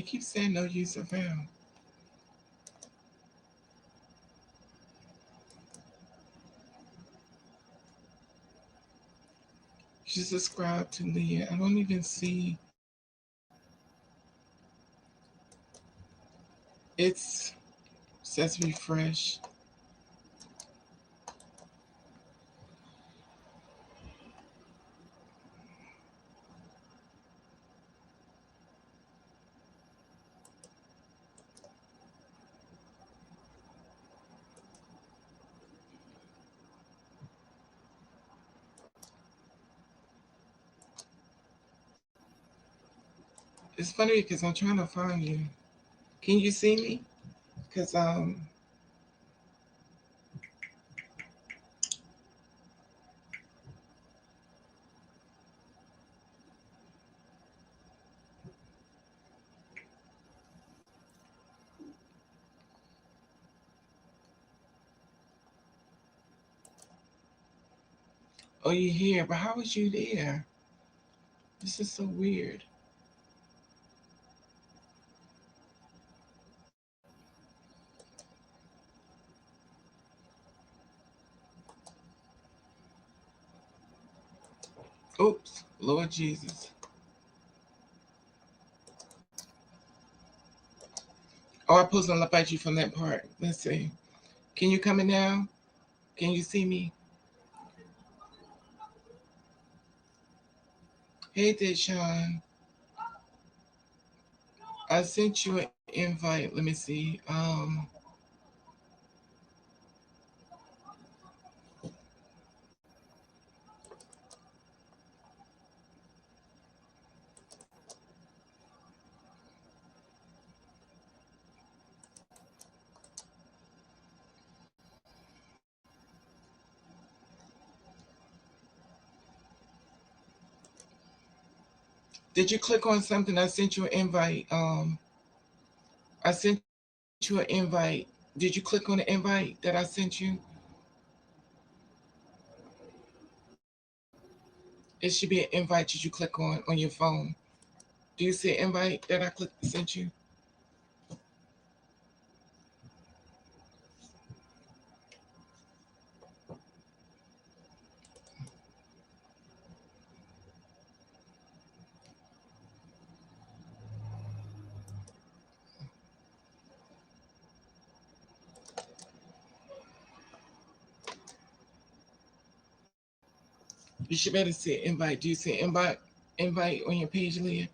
It keeps saying no user found. You subscribe to Leah. I don't even see. It's says refresh. It's funny because I'm trying to find you. Can you see me? Because oh, you're here, but how was you there? This is so weird. Oops, Lord Jesus. Oh, I posted up at you from that part. Let's see. Can you come in now? Can you see me? Hey there, Sean. I sent you an invite. Let me see. Did you click on something? I sent you an invite. I sent you an invite. Did you click on the invite that I sent you? It should be an invite that you click on your phone. Do you see an invite that I sent you? You should better see an invite. Do you see an invite on your page, Leah?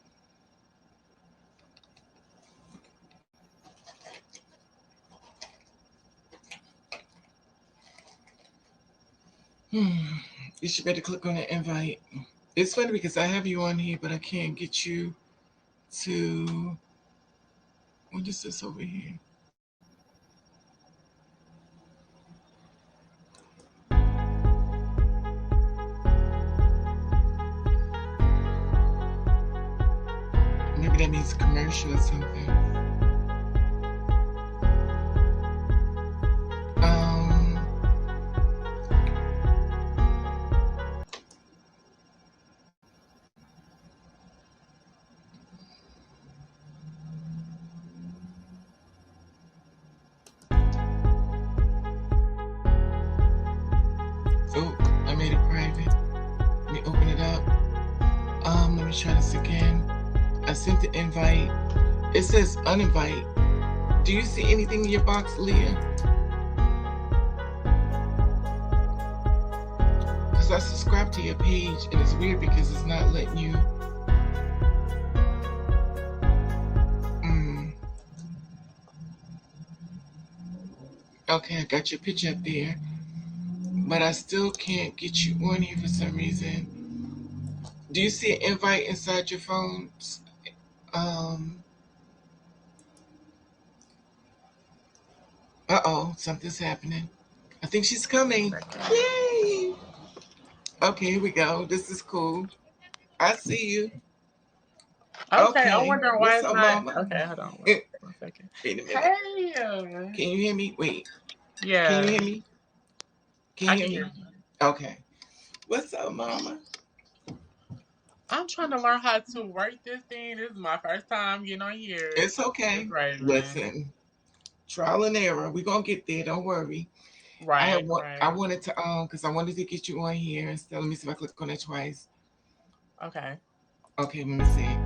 Hmm. You should better click on the invite. It's funny because I have you on here, but I can't get you to. What is this over here? Maybe that means commercial or something. Um, oh, I made it private. Let me open it up. Let me try this again. I sent the invite. It says uninvite. Do you see anything in your box, Leah? Because I subscribed to your page, and it's weird because it's not letting you. Okay, I got your picture up there, but I still can't get you on here for some reason. Do you see an invite inside your phone? Uh-oh, something's happening. I think she's coming. Yay! Okay, here we go. This is cool. I see you. Okay, I wonder why What's it's up, not. Mama? Okay, hold on. One second. Wait a minute. Hey. Can you hear me? Wait. Yeah. Can you hear me? Can you hear me? Hear you. Okay. What's up, Mama? I'm trying to learn how to work this thing. This is my first time getting on here. It's okay. It's right, Listen, trial and error. We're gonna get there. Don't worry. right, I right. wanted to because I wanted to get you on here. So let me see if I click on it twice. Okay. Okay, let me see.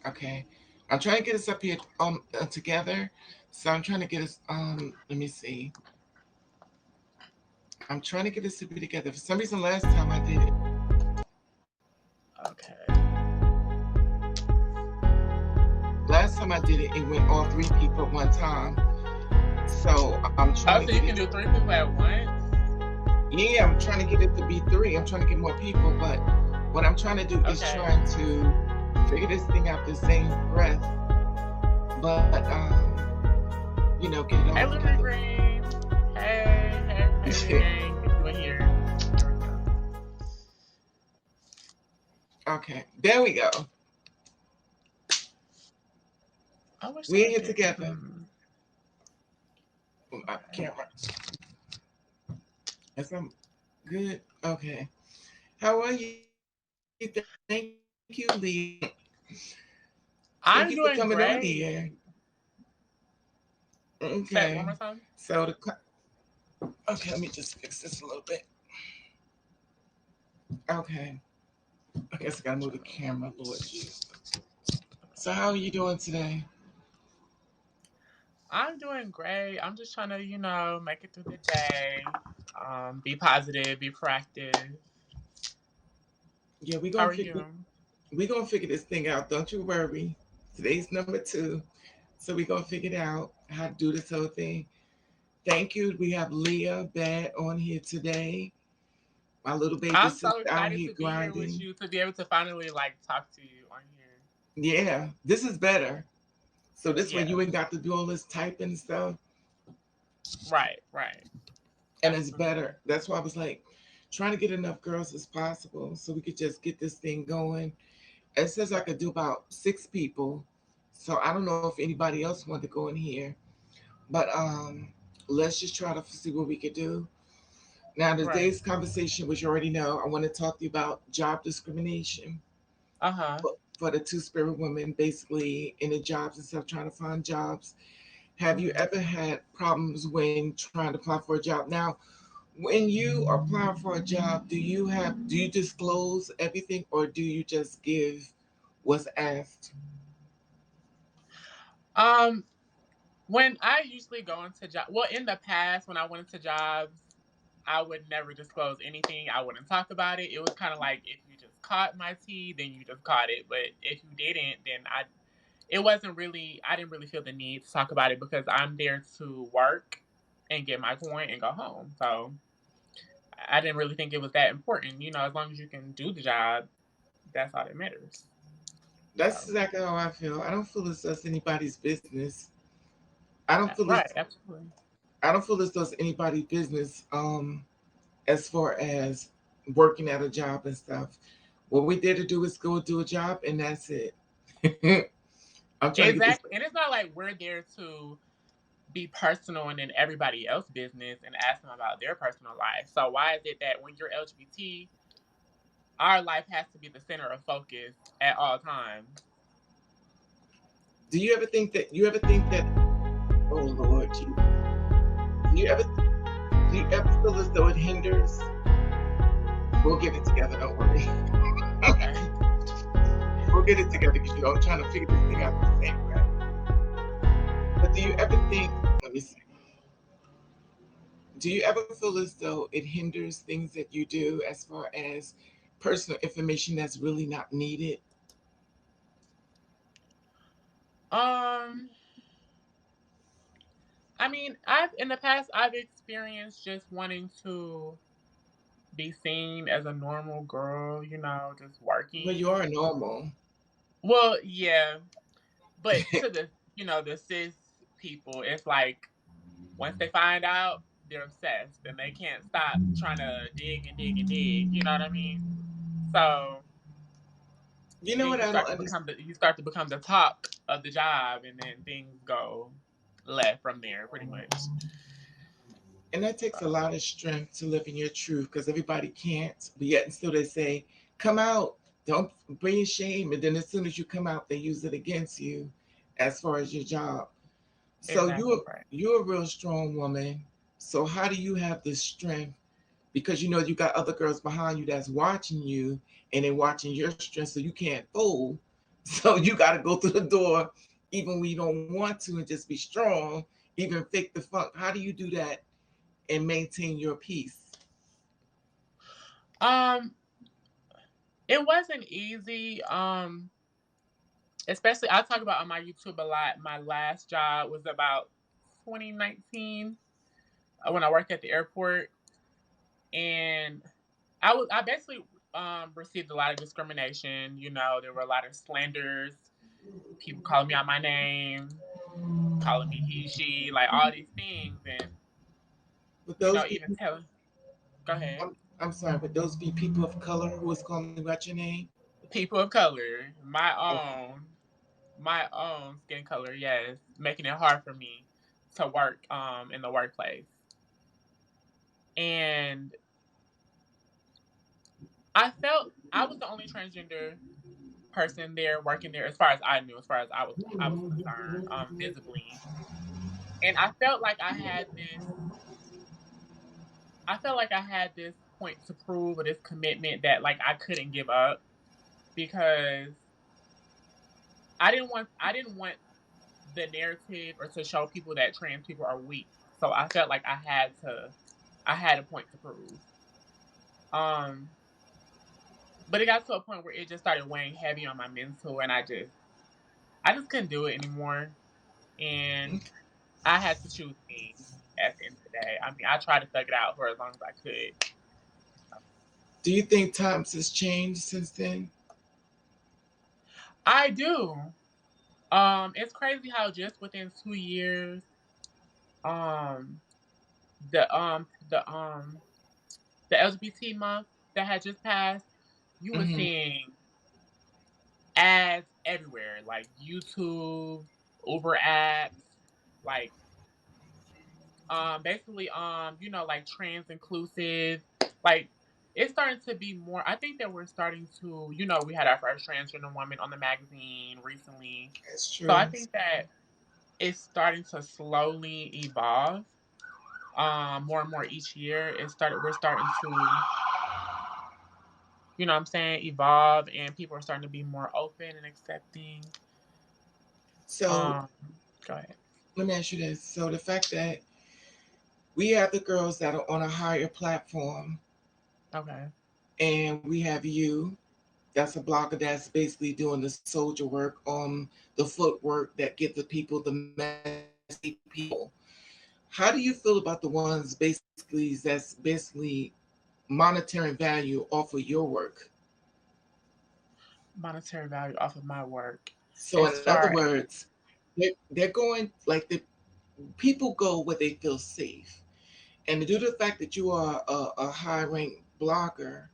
Okay, I'm trying to get us up here together. So I'm trying to get us let me see. I'm trying to get us to be together. For some reason, last time I did it. Okay. Last time I did it, it went all three people at one time. So I'm trying to so you can do three people at once? Yeah, I'm trying to get it to be three. I'm trying to get more people, but what I'm trying to do is trying to figure this thing out the same breath. But get it all together. Hey, Green. Hey, gang. Get you in here. Okay, there we go. We're here together. Camera. Yes, I'm good. Okay. How are you? Thank you, Lee. Thank you for coming great. on here. Okay. Say it one more time. So okay, let me just fix this a little bit. Okay. I guess I gotta move the camera, Lord Jesus. So how are you doing today? I'm doing great. I'm just trying to, make it through the day. Be positive, be proactive. Yeah, How are you? We're gonna figure this thing out. Don't you worry. Today's number 2. So we're gonna figure it out how to do this whole thing. Thank you. We have Leah Bad on here today. My little baby I'm sister so excited out here to be grinding. here with you, to be able to finally talk to you on here. Yeah, this is better. So this way you ain't got to do all this typing stuff. Right. And it's better. That's why I was like trying to get enough girls as possible so we could just get this thing going. It says I could do about 6 people. So I don't know if anybody else wanted to go in here. But let's just try to see what we could do. Now today's conversation, which you already know, I want to talk to you about job discrimination. For the Two-Spirit women, basically in the jobs and stuff, trying to find jobs. Have you ever had problems when trying to apply for a job? Now, when you are applying for a job, do you disclose everything, or do you just give what's asked? When I usually go into in the past, when I went into jobs, I would never disclose anything. I wouldn't talk about it. It was kind of like, if you just caught my tea, then you just caught it. But if you didn't, then I didn't really feel the need to talk about it, because I'm there to work and get my point and go home. So I didn't really think it was that important. As long as you can do the job, that's all that matters. That's exactly how I feel. I don't feel as though it's anybody's business. I don't feel absolutely. I don't feel as though it's anybody's business. As far as working at a job and stuff, what we there to do is go do a job, and that's it. I'm trying to get this. And it's not like we're there to be personal and in everybody else's business and ask them about their personal life. So why is it that when you're LGBT, our life has to be the center of focus at all times? Do you ever think that? Oh Lord, do you ever feel as though it hinders? We'll get it together. Don't worry. Okay. We'll get it together, because I'm trying to figure this thing out the same way. But do you ever think? Let me see. Do you ever feel as though it hinders things that you do, as far as personal information that's really not needed? I mean, in the past I've experienced just wanting to be seen as a normal girl, just working. Well, you are normal. Well, yeah, but to the cis people, it's like, once they find out, they're obsessed and they can't stop trying to dig and dig and dig. You know what I mean? So you know what I don't understand. You start to become the talk of the job, and then things go left from there, pretty much. And that takes a So, lot of strength to live in your truth because everybody can't. But yet and still they say, come out, don't bring shame. And then as soon as you come out, they use it against you as far as your job. So exactly you're right. you're a real strong woman. So how do you have the strength? Because you know you got other girls behind you that's watching you and they're watching your strength, so you can't fold. So you got to go through the door even when you don't want to and just be strong, even fake the funk. How do you do that and maintain your peace? Um, it wasn't easy. Especially I talk about on my YouTube a lot. My last job was about 2019 when I worked at the airport, and I basically received a lot of discrimination. You know, there were a lot of slanders, people calling me out my name, calling me he, she, like all these things, and Would those be even telling. Go ahead. I'm sorry, would those be people of color who was calling about your name? People of color, Okay. my own skin color, yes, making it hard for me to work in the workplace. And I felt I was the only transgender person there working there as far as I knew, as far as I was concerned, visibly. And I felt like I had this point to prove or this commitment that like I couldn't give up because I didn't want the narrative or to show people that trans people are weak. So I felt like I had a point to prove. Um, but it got to a point where it just started weighing heavy on my mental, and I just couldn't do it anymore. And I had to choose me at the end of the day. I mean, I tried to thug it out for as long as I could. Do you think times has changed since then? I do. It's crazy how just within 2 years, um, the um the um the LGBT month that had just passed, you were Hmm. seeing ads everywhere, like YouTube, Uber apps, like basically like trans inclusive, like it's starting to be more. I think that we're starting to, we had our first transgender woman on the magazine recently. That's So I true. think that it's starting to slowly evolve. More and more each year. We're starting to, what I'm saying, evolve, and people are starting to be more open and accepting. So Um, Go ahead. let me ask you this. So the fact that we have the girls that are on a higher platform Okay. and we have you that's a blogger that's basically doing the soldier work on the footwork that get the people the message people. How do you feel about the ones that's basically monetary value off of your work? Monetary value off of my work. So As in other far words, they're going like the people go where they feel safe. And due to the fact that you are a high ranked blogger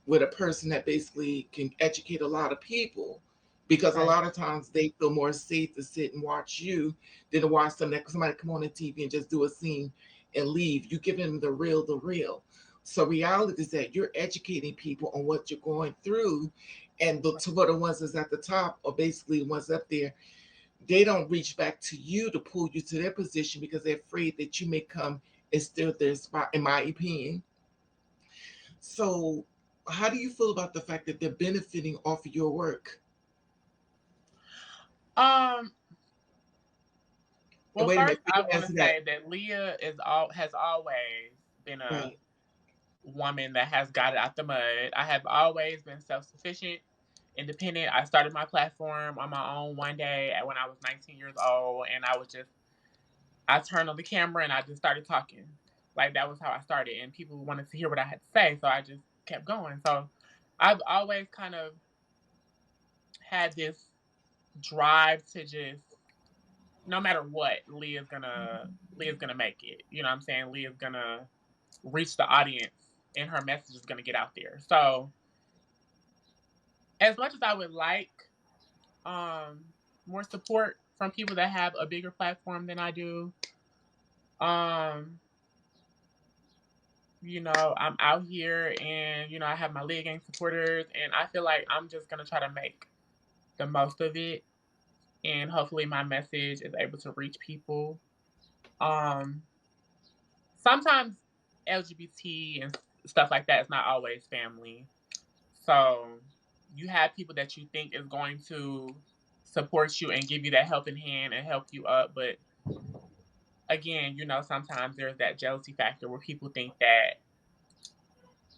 with a person that basically can educate a lot of people, because a right, lot of times they feel more safe to sit and watch you than to watch somebody come on the TV and just do a scene and leave. You give them the real, the real. So reality is that you're educating people on what you're going through, and right, for the ones that's at the top or basically the ones up there, they don't reach back to you to pull you to their position because they're afraid that you may come and steal their spot, in my opinion. So, how do you feel about the fact that they're benefiting off of your work? Um, And well, wait a minute, first I before you want to answer that, say that Leah has always been a right? woman that has got it out the mud. I have always been self-sufficient, independent. I started my platform on my own one day when I was 19 years old, and I turned on the camera and I just started talking. Like that was how I started, and people wanted to hear what I had to say, so I just kept going. So I've always kind of had this drive to just, no matter what, Leah's gonna make it. You know what I'm saying? Leah's gonna reach the audience, and her message is gonna get out there. So as much as I would like um more support from people that have a bigger platform than I do, um I'm out here and, I have my leg gang supporters and I feel like I'm just going to try to make the most of it and hopefully my message is able to reach people. Um, Sometimes LGBT and stuff like that is not always family. So you have people that you think is going to support you and give you that helping hand and help you up. But again, sometimes there's that jealousy factor where people think that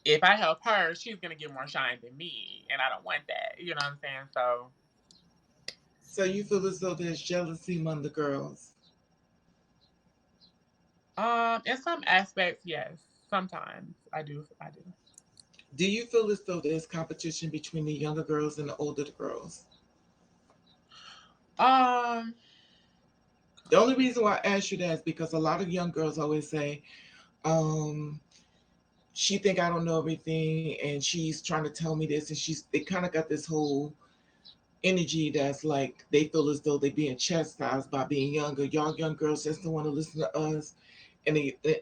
if I help her, she's gonna get more shine than me, and I don't want that. You know what I'm saying? So, So you feel as though there's jealousy among the girls. in some aspects, yes. Sometimes I do. I do. Do you feel as though there's competition between the younger girls and the older girls? Um, The only reason why I ask you that is because a lot of young girls always say, um, she think I don't know everything and she's trying to tell me this, and they kind of got this whole energy that's like they feel as though they're being chastised by being younger. Y'all young girls just don't want to listen to us. And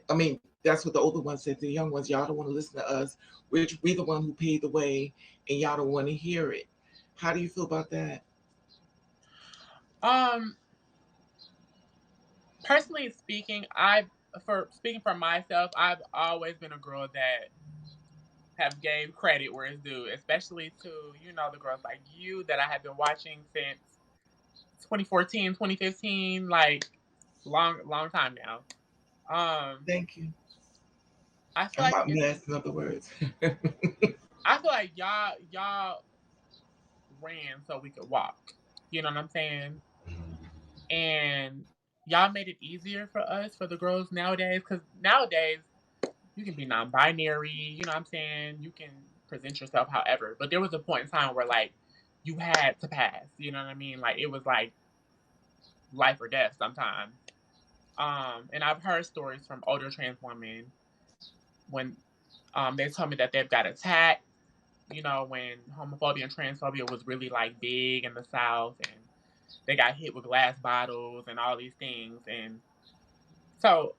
I mean, that's what the older ones said. The young ones, y'all don't want to listen to us, which we the one who paid the way, and y'all don't want to hear it. How do you feel about that? um, Personally speaking, for speaking for myself, I've always been a girl that have gave credit where it's due, especially to, the girls like you that I have been watching since 2014, 2015, like long, long time now. Um, Thank you. I feel I'm like not mess, in other words. y'all ran so we could walk. You know what I'm saying? And y'all made it easier for us, for the girls nowadays, because nowadays you can be non-binary. You know what I'm saying? You can present yourself however. But there was a point in time where like you had to pass. You know what I mean? Like it was like life or death sometimes. And I've heard stories from older trans women when they told me that they've got attacked, when homophobia and transphobia was really like big in the South and they got hit with glass bottles and all these things. And so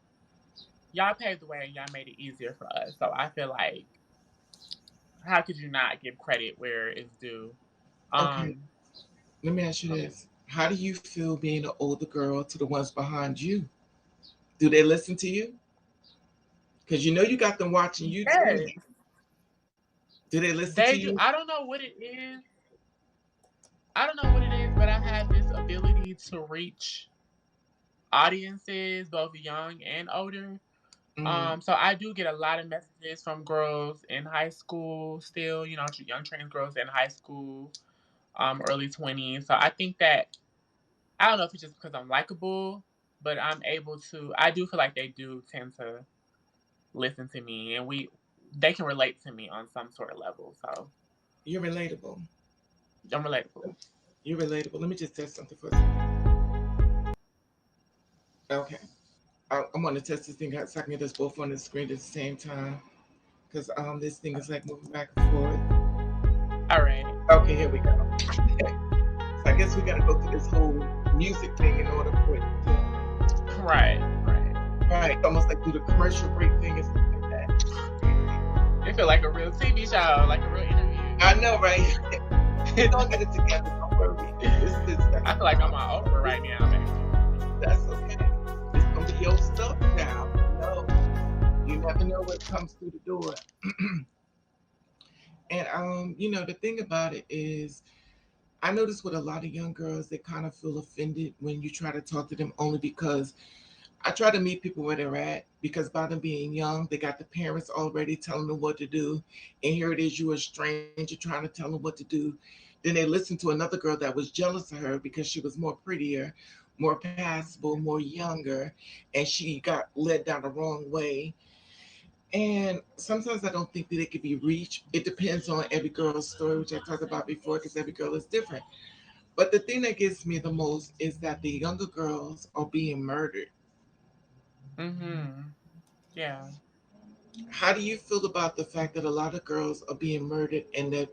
y'all paved the way and y'all made it easier for us. So I feel like how could you not give credit where it's due? Okay, Um let me ask you this. How do you feel being an older girl to the ones behind you? Do they listen to you? Because you know you got them watching you too now. yes, Do they listen to they do. you? I don't know what it is. I don't know what it is, but I have this ability to reach audiences, both young and older. Mm-hmm. So I do get a lot of messages from girls in high school still, young trans girls in high school, early 20s. So I think that I don't know if it's just because I'm likable, but I do feel like they do tend to listen to me and they can relate to me on some sort of level. So You're relatable. I'm relatable. You're relatable. Let me just test something for a second. Okay. I'm going to test this thing out so I can get us both on the screen at the same time. Because this thing is like moving back and forth. All right. Okay, here we go. So I guess we got to go through this whole music thing in order for it to. Right. Right. Almost like do the commercial break thing and stuff like that. It feel like a real TV show, like a real interview. I know, right? We're going to get it together. Don't worry. I feel like I'm on Oprah right now, baby. That's okay. It's going to be your stuff now. No. You never know what comes through the door. And the thing about it is I notice with a lot of young girls, they kind of feel offended when you try to talk to them only because I try to meet people where they're at because by them being young, they got the parents already telling them what to do. And here it is, you a stranger trying to tell them what to do. Then they listen to another girl that was jealous of her because she was more prettier, more passable, more younger, and she got led down the wrong way. And sometimes I don't think that it could be reached. It depends on every girl's story, which I talked about before, because every girl is different. But the thing that gets me the most is that the younger girls are being murdered. Mhm. Yeah. How do you feel about the fact that a lot of girls are being murdered and the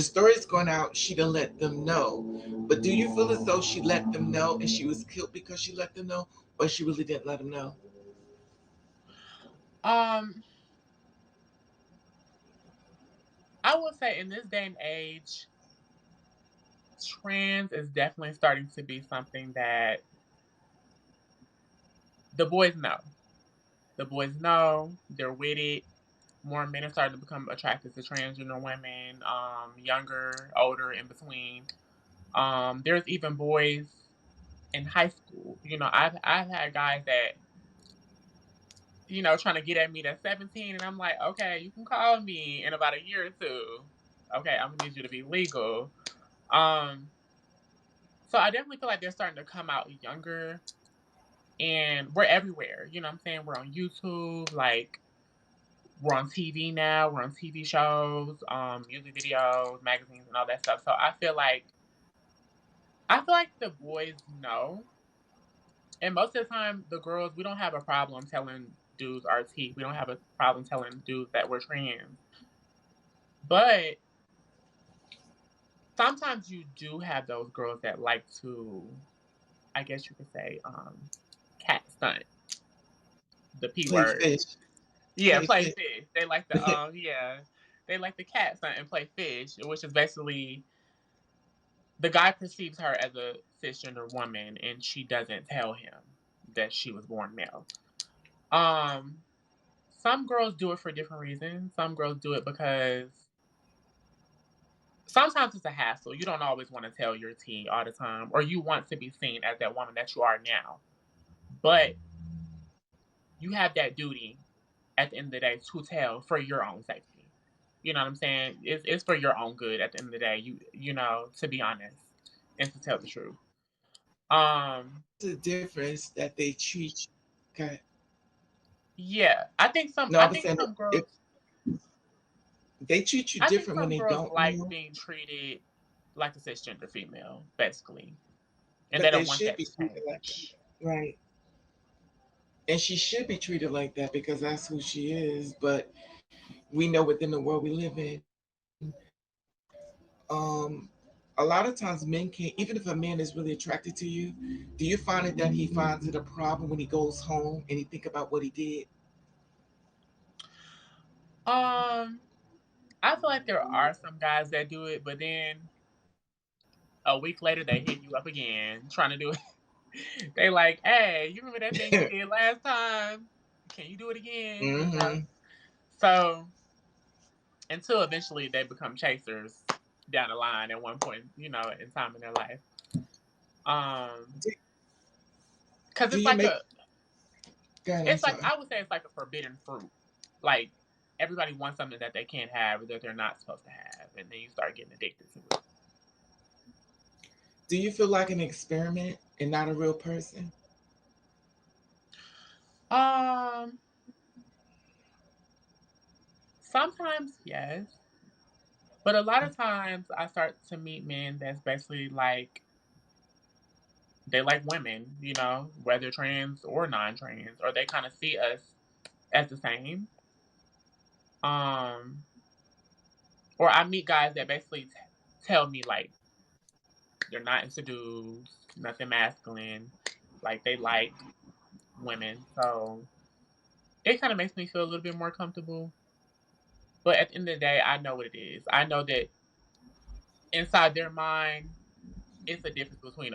story is going out, she didn't let them know. But do you feel as though she let them know and she was killed because she let them know, or she really didn't let them know? Um, I would say in this day and age, trans is definitely starting to be something that the boys know. The boys know, they're with it. More men are starting to become attracted to transgender women, younger, older, in between. There's even boys in high school. I've had guys that, trying to get at me that's 17, and I'm like, okay, you can call me in about a year or two. Okay, I'm gonna need you to be legal. Um, so I definitely feel like they're starting to come out younger, and we're everywhere. You know what I'm saying? We're on YouTube, like we're on TV now, we're on TV shows, music videos, magazines, and all that stuff. So I feel like the boys know. And most of the time, the girls, we don't have a problem telling dudes RT. We don't have a problem telling dudes that we're trans. But sometimes you do have those girls that like to, I guess you could say, cat stunt, the P Play word. fish. Yeah, Play play fish. fish. They like yeah, they like the cat stunt and play fish, which is basically the guy perceives her as a cisgender woman, and she doesn't tell him that she was born male. Um, some girls do it for different reasons. Some girls do it because sometimes it's a hassle. You don't always want to tell your tea all the time, or you want to be seen as that woman that you are now. But you have that duty at the end of the day to tell for your own safety. You know what I'm saying? It's for your own good at the end of the day. To be honest and to tell the truth. Um, The difference that they treat you. Okay. yeah, I think some. No, I I was think saying some if girls. they treat you I think different when some they girls don't like know, being treated like a cisgender female, basically, and they but they don't want should that be to treated like that. change. Right. And she should be treated like that because that's who she is. But we know within the world we live in, a lot of times men can't, even if a man is really attracted to you, do you find it that he finds it a problem when he goes home and he think about what he did? Um, I feel like there are some guys that do it, but then a week later they hit you up again trying to do it. They like, hey, you remember that thing you did last time? Can you do it again? Mm-hmm. So until eventually they become chasers down the line at one point, in time in their life. Do, Because do you make, go ahead, I'm it's like sorry. I would say it's like a forbidden fruit. Like everybody wants something that they can't have or that they're not supposed to have, and then you start getting addicted to it. Do you feel like an experiment and not a real person? Um, Sometimes yes, but a lot of times I start to meet men that's basically like they like women, whether trans or non-trans, or they kind of see us as the same. Um, or I meet guys that basically tell me like they're not into dudes, nothing masculine, like they like women. So it kind of makes me feel a little bit more comfortable. But at the end of the day, I know what it is. I know that inside their mind, it's a difference between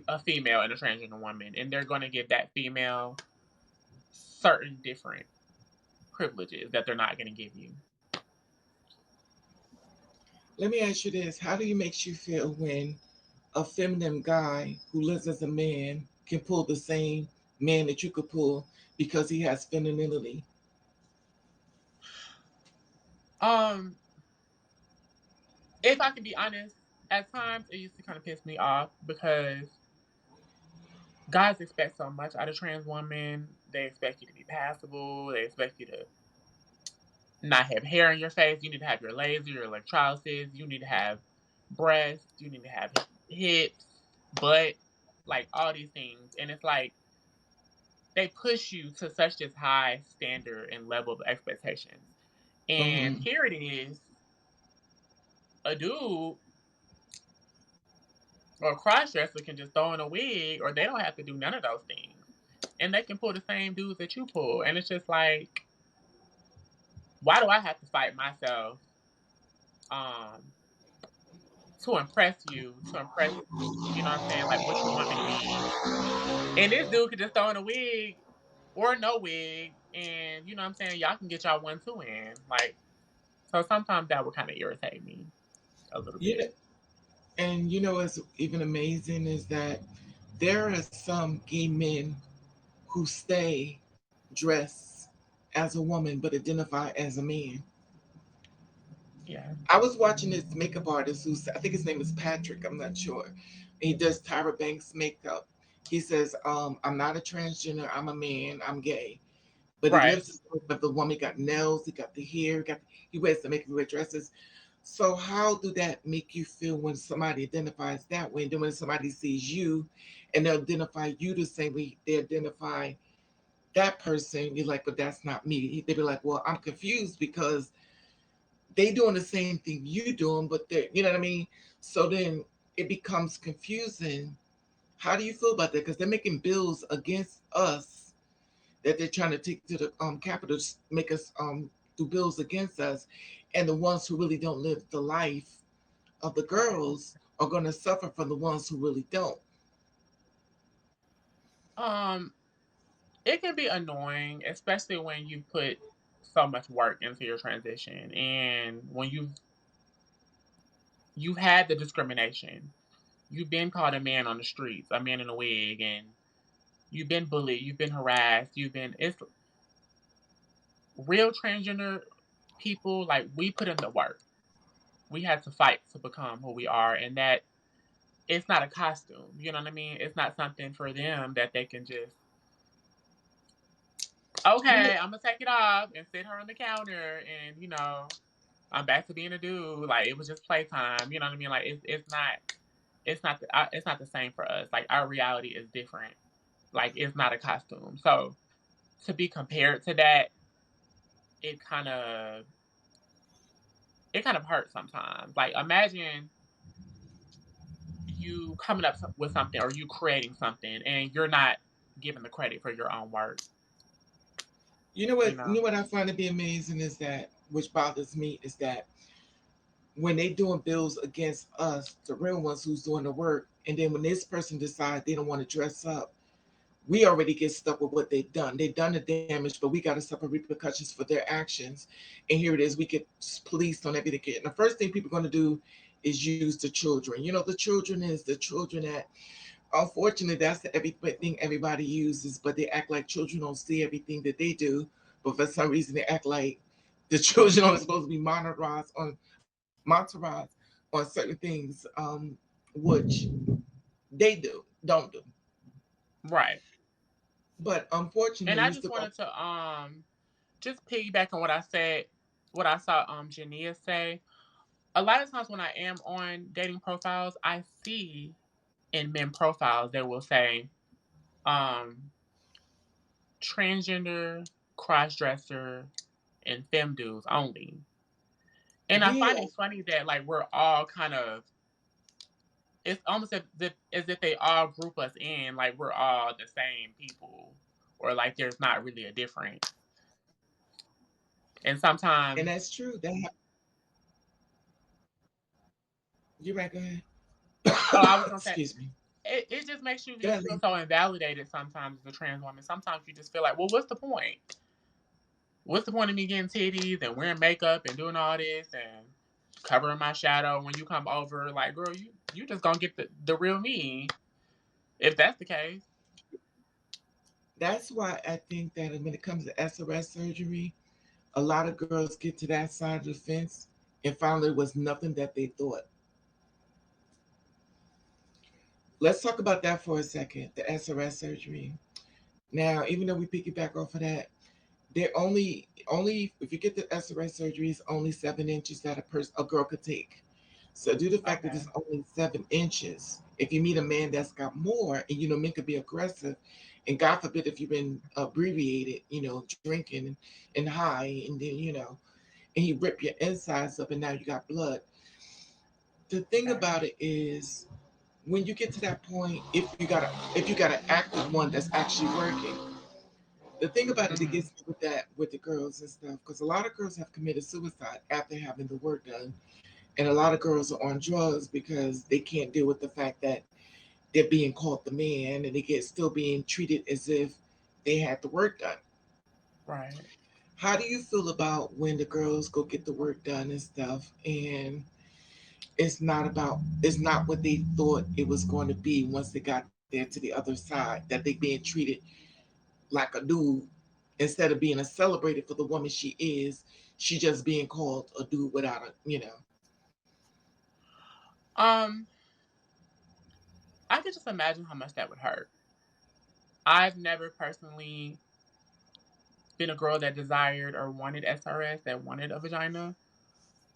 a female and a transgender woman, and they're going to give that female certain different privileges that they're not going to give you. Let me ask you this. How do you makes you feel when a feminine guy who lives as a man can pull the same man that you could pull because he has femininity? Um, if I can be honest, at times it used to kind of piss me off because guys expect so much out of trans women. They expect you to be passable. They expect you to not have hair in your face. You need to have your laser, your electrolysis. You need to have breasts. You need to have hips, butt, like all these things. And it's like they push you to such this high standard and level of expectations. And Mm-hmm. here it is, a dude or a crossdresser can just throw in a wig, or they don't have to do none of those things. and they can pull the same dudes that you pull, and it's just like, why do I have to fight myself um to impress you, to impress, you know what I'm saying, like what you want me to be? And this dude could just throw in a wig or no wig, and you know what I'm saying, y'all can get y'all 1-2 in. Like, so sometimes that would kind of irritate me a little You know, bit. and you know what's even amazing is that there are some gay men who stay dressed as a woman but identify as a man. Yeah. I was watching this makeup artist who I think his name is Patrick. I'm not sure. He does Tyra Banks makeup. He says, "I'm not a transgender. I'm a man. I'm gay." But he Right. lives his life. But the woman got nails. He got the hair. He wears the makeup. He wears dresses. So how do that make you feel when somebody identifies that way? And then when somebody sees you, and they identify you the same way they identify that person, you're like, but that's not me. They be like, well, I'm confused because they doing the same thing you doing, but they're, you know what I mean? So then it becomes confusing. How do you feel about that? Because they're making bills against us that they're trying to take to the Capitol, make us do bills against us, and the ones who really don't live the life of the Right. girls are going to suffer from the ones who really don't. Um, it can be annoying, especially when you put so much work into your transition, and when you've had the discrimination. You've been called a man on the streets, a man in a wig, and you've been bullied, you've been harassed, you've been it's real transgender people, like, we put in the work. We had to fight to become who we are, and that it's not a costume, you know what I mean? It's not something for them that they can just, You know, "Okay, Imma take it off and sit her on the counter and, I'm back to being a dude." Like, it was just playtime, you know what I mean? Like, it's not the same for us. Like, our reality is different. Like, it's not a costume. So, to be compared to that, it kinda it kind of hurts sometimes. Like, imagine you coming up with something or you creating something and you're not given the credit for your own work, you know you what? You know? know what I find to be amazing is that, which bothers me, is that when they doing bills against us, the real ones who's doing the work, and then when this person decides they don't want to dress up, we already get stuck with what they've done. They've done the damage, but we got to suffer repercussions for their actions. And here it is, we get policed on everything. And the first thing people are going to do is use the children. You know, the children is the children that, unfortunately, that's the everything everybody uses, but they act like children don't see everything that they do. But for some reason, they act like the children are supposed to be monitored on certain things, which they don't do. Right. But And unfortunately, I we just still wanted to just piggyback on what I said, what I saw Jania say. A lot of times when I am on dating profiles, I see in men profiles they will say um transgender, cross dresser, and femme dudes only. And I find yeah, it funny that, like, we're all kind of, it's almost as if they all group us in, like we're all the same people, or like there's not really a difference. And and sometimes, that's true. You're right. Go ahead. oh, I was gonna say, Excuse me. it just makes you Go just ahead, feel Lee. so invalidated sometimes as a trans woman. Sometimes you just feel like, well, what's the point? What's the point of me getting titties and wearing makeup and doing all this and covering my shadow when you come over? Like, girl, you just gonna get the real me if that's the case. That's why I think that when it comes to SOS surgery, a lot of girls get to that side of the fence and found it was nothing that they thought. Let's talk about that for a second. The SOS surgery. Now, even though we piggyback off of that, they're only if you get the SOS surgery, it's only 7 inches that a girl could take. So due to the fact that Okay. it's only 7 inches, if you meet a man that's got more, and men can be aggressive, and God forbid if you've been abbreviated, drinking and high, and then and he rip your insides up, and now you got blood. The thing Okay. about it is when you get to that point, if you got an active one that's actually working, the thing about it, it Mm-hmm. gets me with that with the girls and stuff, because a lot of girls have committed suicide after having the work done, and a lot of girls are on drugs because they can't deal with the fact that they're being called the man and they get still being treated as if they had the work done. Right. How do you feel about when the girls go get the work done and stuff, and it's not what they thought it was going to be once they got there to the other side, that they being treated like a dude instead of being a celebrated for the woman she is, she just being called a dude without a. Um, I could just imagine how much that would hurt. I've never personally been a girl that desired or wanted SRS, that wanted a vagina.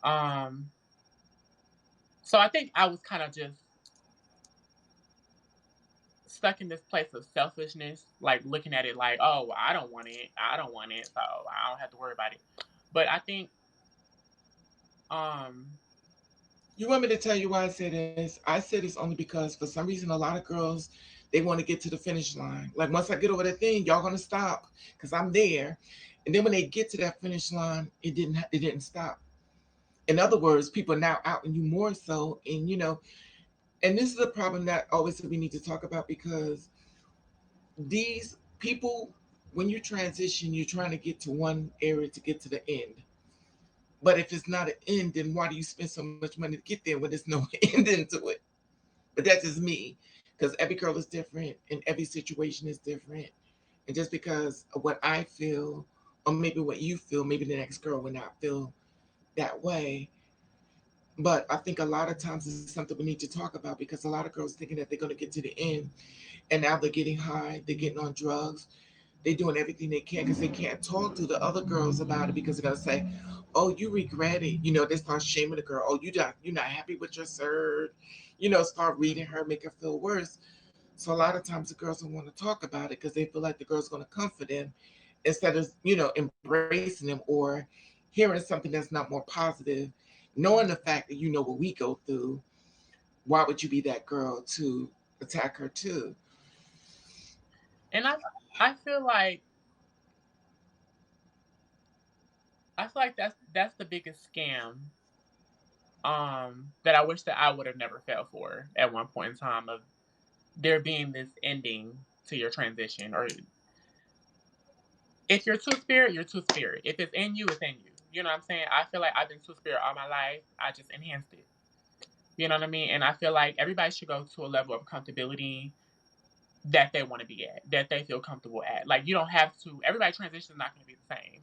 Um, so I think I was kind of just stuck in this place of selfishness, like looking at it like, oh, well, I don't want it. I don't want it, so I don't have to worry about it. But I think, um, You want me to tell you why I say this? I say this only because for some reason a lot of girls, they want to get to the finish line. Like once I get over that thing, y'all gonna stop because I'm there. And then when they get to that finish line, it didn't stop. In other words, people are now outing you more so, and this is a problem that always we need to talk about, because these people, when you transition, you're trying to get to one area to get to the end. But if it's not an end, then why do you spend so much money to get there when there's no end into it? But that's just me, because every girl is different and every situation is different. And just because of what I feel, or maybe what you feel, maybe the next girl will not feel that way. But I think a lot of times it's something we need to talk about, because a lot of girls thinking that they're going to get to the end, and now they're getting high, they're getting on drugs, they're doing everything they can because they can't talk to the other girls about it, because they're gonna say, "Oh, you regret it." They start shaming the girl. "Oh, you're not happy with your third." Start reading her, make her feel worse. So a lot of times the girls don't want to talk about it because they feel like the girl's gonna comfort them instead of embracing them, or hearing something that's not more positive, knowing the fact that you know what we go through. Why would you be that girl to attack her too? and I feel like that's the biggest scam. That I wish that I would have never fell for at one point in time of there being this ending to your transition. Or if you're two spirit, you're two spirit. If it's in you, it's in you. You know what I'm saying? I feel like I've been two spirit all my life. I just enhanced it. You know what I mean? And I feel like everybody should go to a level of comfortability that they want to be at, that they feel comfortable at. Like you don't have to. Everybody transition is not going to be the same.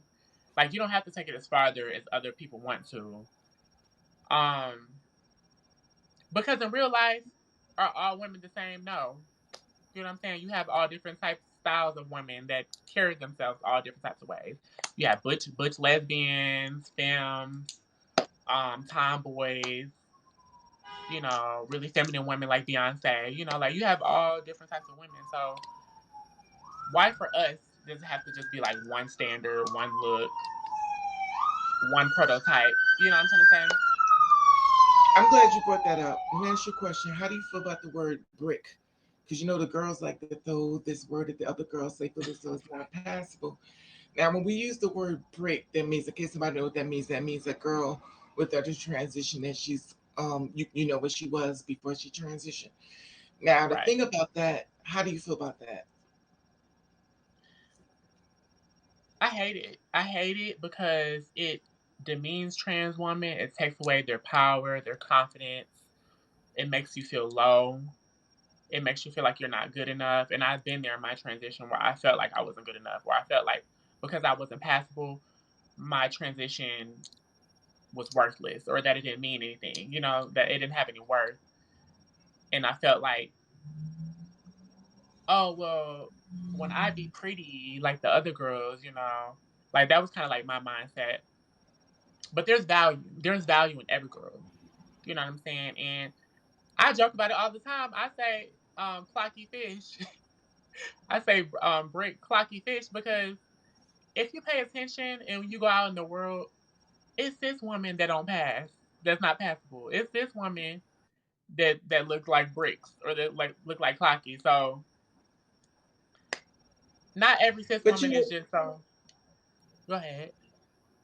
Like you don't have to take it as farther as other people want to. Um, because in real life, are all women the same? No. You know what I'm saying? You have all different types, styles of women that carry themselves all different types of ways. You have butch lesbians, femmes, tomboys, really feminine women like Beyonce. Like you have all different types of women. So why for us does it have to just be like one standard, one look, one prototype? You know what I'm trying to say? I'm glad you brought that up. Let me ask you a question. How do you feel about the word brick? Because the girls like to throw this word at the other girls, they feel as though it's not passable. Now, when we use the word brick, that means, in case somebody knows what that means a girl without a transition, that she's you know what she was before she transitioned. Now, the Right. thing about that, how do you feel about that? I hate it. I hate it because it demeans trans women. It takes away their power, their confidence. It makes you feel low. It makes you feel like you're not good enough. And I've been there in my transition where I felt like I wasn't good enough, where I felt like because I wasn't passable, my transition was worthless or that it didn't mean anything, that it didn't have any worth. And I felt like, oh, well, when I be pretty like the other girls, like that was kind of like my mindset. But there's value. There's value in every girl. You know what I'm saying? And I joke about it all the time. I say, clocky fish. I say, break clocky fish because if you pay attention and when you go out in the world, it's this woman that don't pass, that's not passable. It's this woman that look like bricks or that look like clocky. So not every cis But woman is just so. Go ahead.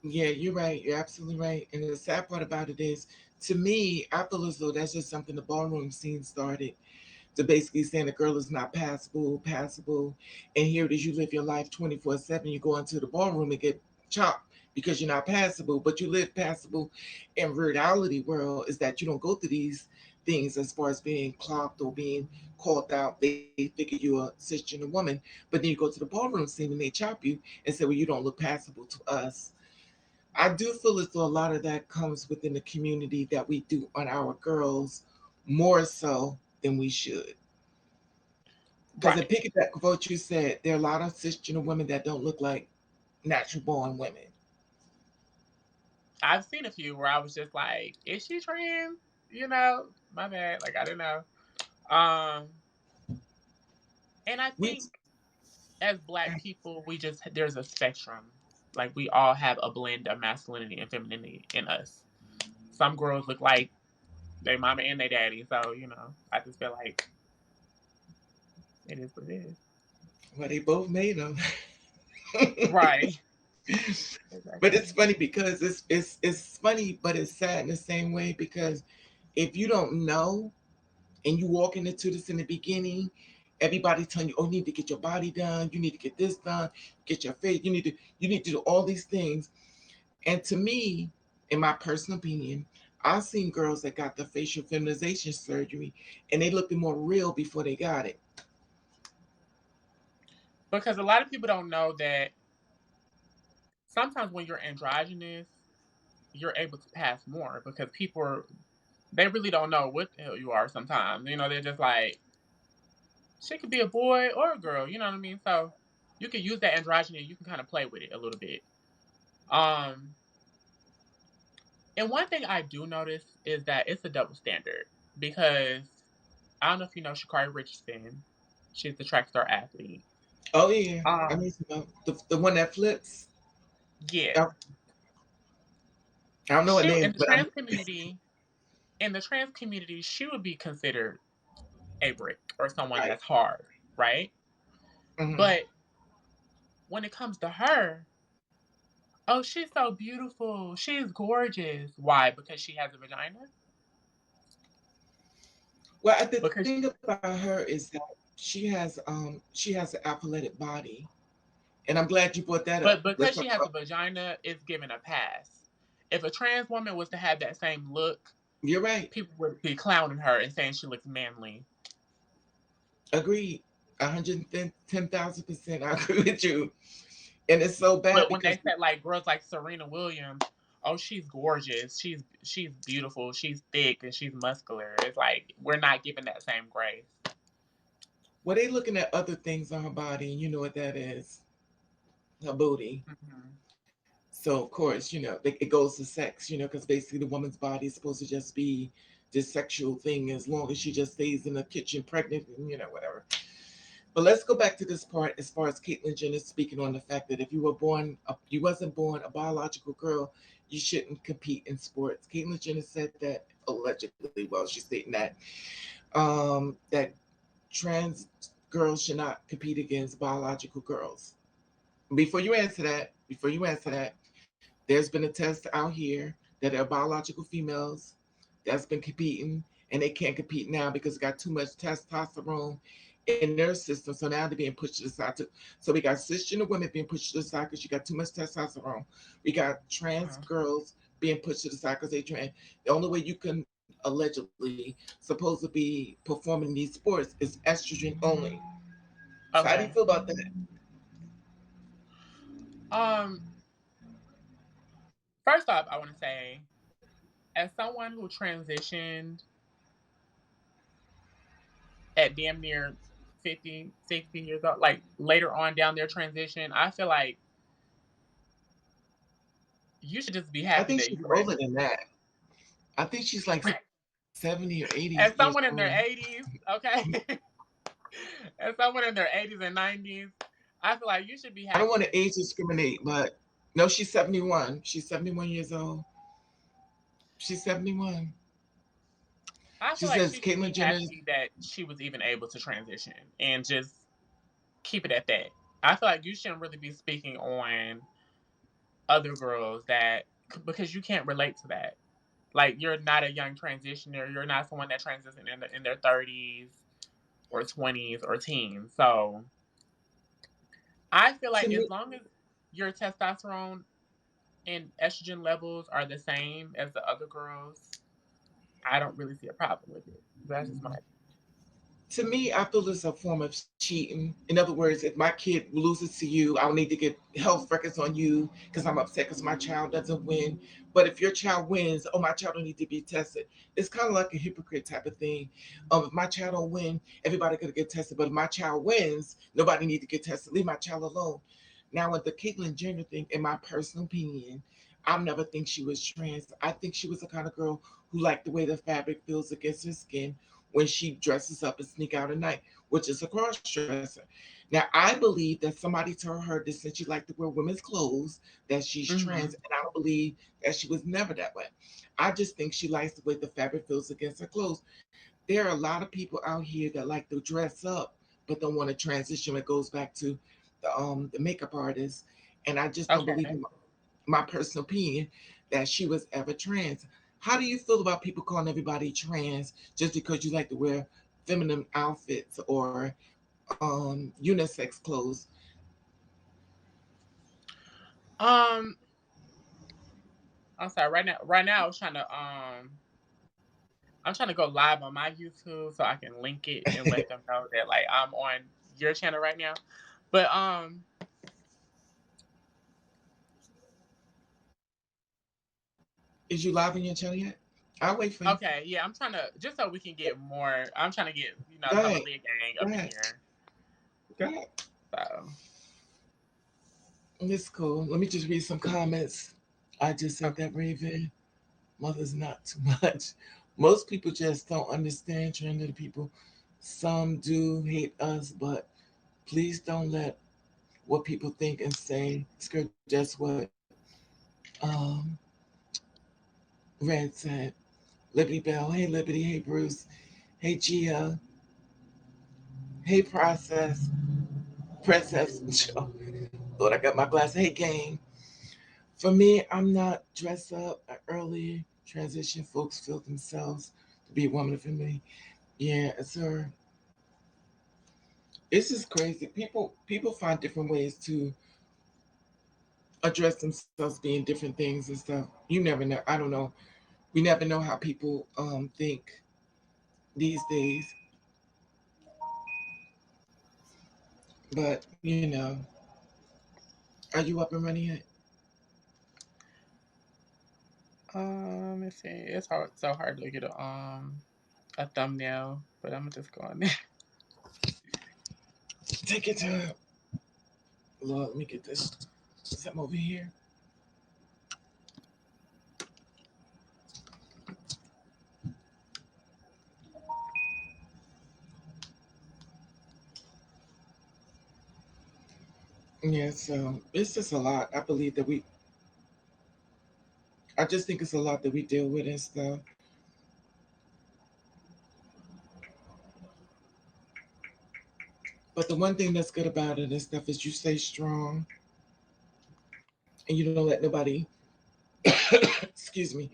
yeah, you're right. You're absolutely right. And the sad part about it is, to me, I feel as though that's just something the ballroom scene started to basically saying the girl is not passable. And here it is, you live your life 24/7. You go into the ballroom and get chopped because you're not passable, but you live passable. In reality world is that you don't go through these things as far as being clocked or being called out. They figure you're a cisgender woman, but then you go to the ballroom scene and they chop you and say, well, you don't look passable to us. I do feel as though a lot of that comes within the community that we do on our girls more so than we should. Because to Right. piggyback of what you said, there are a lot of cisgender women that don't look like natural born women. I've seen a few where I was just like, is she trans? You know, my bad. Like I didn't know. Um, and I We think as Black people, we just there's a spectrum. Like we all have a blend of masculinity and femininity in us. Some girls look like their mama and their daddy, so I just feel like it is what it is. well, they both made them. Right. But it's Exactly. funny because it's funny, but it's sad in the same way because if you don't know and you walking into this in the beginning, everybody telling you, "Oh, you need to get your body done. You need to get this done. Get your face. You need to do all these things." And to me, in my personal opinion, I've seen girls that got the facial feminization surgery and they looked more real before they got it. Because a lot of people don't know that sometimes when you're androgynous, you're able to pass more because they really don't know what the hell you are sometimes. They're just like, she could be a boy or a girl, you know what I mean? So you can use that androgyny, you can kind of play with it a little bit. Um, and one thing I do notice is that it's a double standard because I don't know if you know Sha'Carri Richardson. She's the track star athlete. Oh yeah, I Um, mean the one that flips. yeah. I, I don't know her She name, but I know. in the trans community, she would be considered a brick or someone Right. that's hard, right? Mm-hmm. But when it comes to her, oh, she's so beautiful. She's gorgeous. Why? Because she has a vagina? Well, the Because thing about her is that she has an athletic body, and I'm glad you brought that up. but Let's because talk she has a about. vagina, it's given a pass. If a trans woman was to have that same look, You're right. people would be clowning her and saying she looks manly. Agreed. 110,000%. I agree with you, and it's so bad But when because they said like girls like Serena Williams, oh, she's gorgeous, she's beautiful, she's thick and she's muscular. It's like we're not giving that same grace. well, they looking at other things on her body, and you know what that is, her booty. Hmm. So of course, it goes to sex, because basically the woman's body is supposed to just be this sexual thing as long as she just stays in the kitchen pregnant and whatever. But let's go back to this part as far as Caitlyn Jenner speaking on the fact that if you wasn't born a biological girl, you shouldn't compete in sports. Caitlyn Jenner said that allegedly. Well, she's stating that trans girls should not compete against biological girls. Before you answer that, there's been a test out here that there are biological females that's been competing and they can't compete now because it got too much testosterone in their system. So now they're being pushed to the side too. So we got cisgender women being pushed to the side because you got too much testosterone. We got trans Uh-huh. girls being pushed to the side because they trans. The only way you can allegedly supposed to be performing these sports is estrogen only. So how do you feel Okay. about that? Um. First off, I want to say, as someone who transitioned at damn near 50, 60 years old, like later on down their transition, I feel like you should just be I happy think that she's you older ready. than that. I think she's like 70 or 80 As years someone in their old. 80s, okay? As someone in their 80s and 90s, I feel like you should be I don't want happy. to age discriminate, but no, she's 71. She's 71 years old. She's 71. I She feel like says she should Caitlyn be Jenner. happy that she was even able to transition and just keep it at that. I feel like you shouldn't really be speaking on other girls that because you can't relate to that. Like you're not a young transitioner. You're not someone that transitioned in their 30s or 20s or teens. So I feel To like as me, long as your testosterone and estrogen levels are the same as the other girls, I don't really see a problem with it. That's just my I feel it's a form of cheating. In other words, if my kid loses to you, I'll need to get health records on you because I'm upset because my child doesn't win. But if your child wins, oh, my child don't need to be tested. It's kind of like a hypocrite type of thing. If my child don't win, everybody could get tested. But if my child wins, nobody need to get tested. Leave my child alone. Now, with the Caitlyn Jenner thing, in my personal opinion, I never think she was trans. I think she was the kind of girl who liked the way the fabric feels against her skin when she dresses up and sneak out at night, which is a cross dresser. Now, I believe that somebody told her that since she liked to wear women's clothes, that she's trans, Mhm. and I don't believe that she was never that way. I just think she likes the way the fabric feels against her clothes. There are a lot of people out here that like to dress up but don't want to transition. It goes back to the makeup artist, and I just don't believe Okay. in my personal opinion that she was ever trans. How do you feel about people calling everybody trans just because you like to wear feminine outfits or unisex clothes? Um, I'm sorry. Right now, I'm trying to go live on my YouTube so I can link it and let them know that like I'm on your channel right now. But Is you live on your channel yet? I'll wait for you. okay, yeah, I'm trying to just so we can get more. I'm trying to get Go some ahead. of the gang Go up in ahead. here. Go ahead. So It's cool. Let me just read some comments. I just said okay. that, Raven. Mother's not too much. Most people just don't understand transgender people. Some do hate us, but please don't let what people think and say skirt just what um, Red said. Liberty Bell, hey Liberty, hey Bruce, hey Gia, hey Princess Joe. Thought I got my glass. Hey gang. For me, I'm not dressed up. Early transition folks feel themselves to be a woman of femininity. Yeah, sir. It's just crazy. People find different ways to address themselves being different things and stuff. You never know. I don't know. We never know how people think these days. But you know, are you up and running yet? Let's see. It's so hard to get a thumbnail, but I'm gonna just go on there. Take your time. Lord, let me get this. Something over here. Yeah, so it's just a lot. I believe that I just think it's a lot that we deal with and stuff. But the one thing that's good about it and stuff is you stay strong and you don't let nobody, excuse me,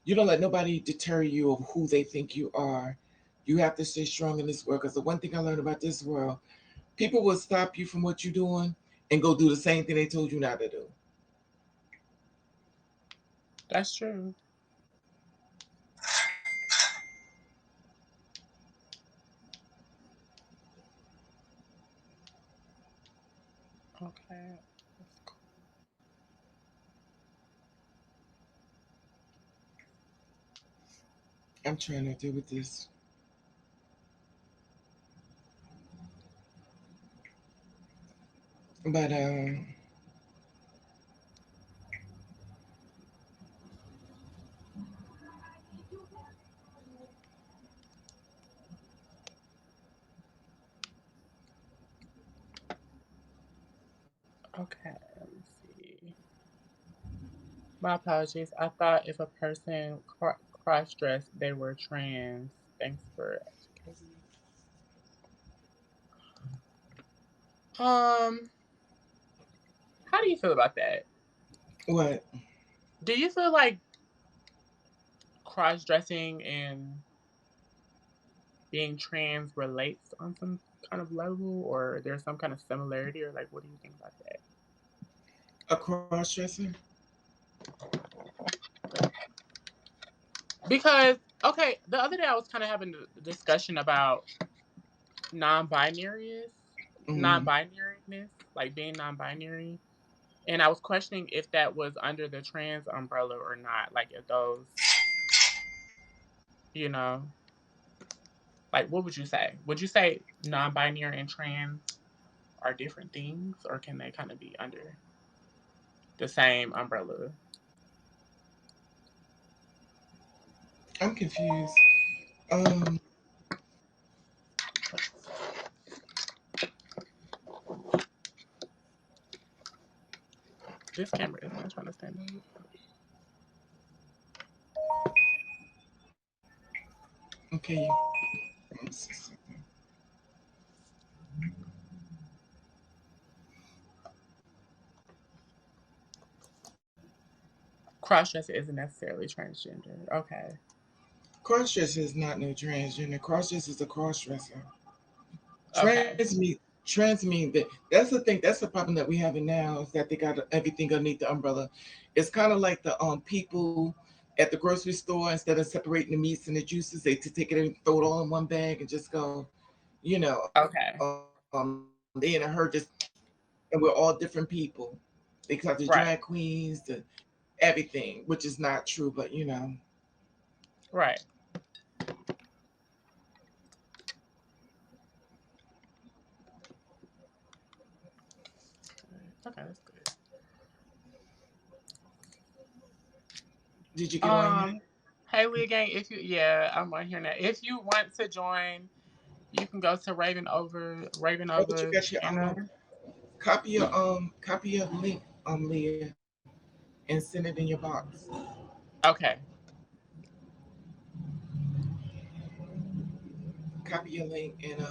you don't let nobody deter you of who they think you are. You have to stay strong in this world because the one thing I learned about this world, people will stop you from what you're doing and go do the same thing they told you not to do. That's true. Okay. That's cool. I'm trying to deal with this. But Okay. Let me see. My apologies. I thought if a person cross dressed, they were trans. Thanks for educating me. How do you feel about that? What? Do you feel like cross-dressing and being trans relates on some kind of level, or there's some kind of similarity, or like, what do you think about that? A cross-dresser? Because, okay, the other day I was kind of having a discussion about non-binariness, Mm-hmm. non-binariness, like being non-binary, and I was questioning if that was under the trans umbrella or not. Like, if those, you know, like, what would you say? Would you say non-binary and trans are different things, or can they kind of be under the same umbrella? I'm confused. Um, This camera is not trying to stand up. okay. Let me see something. Cross-dresser isn't necessarily transgender. Okay. Cross-dresser is not no transgender. Cross-dresser is a cross-dresser. Okay. Trans mean that. That's the thing. That's the problem that we having now is that they got everything underneath the umbrella. It's kind of like the people at the grocery store, instead of separating the meats and the juices, they to take it and throw it all in one bag and just go, Okay. they in a hurry, just, and we're all different people. They got the drag Right. queens, the everything, which is not true, but Right. Okay, that's good. Did you get on yet? Haley again, if you I'm on here now. If you want to join, you can go to Oh, but you Ravenova's got your channel. copy your link, Leah, and send it in your box. Okay. Copy your link and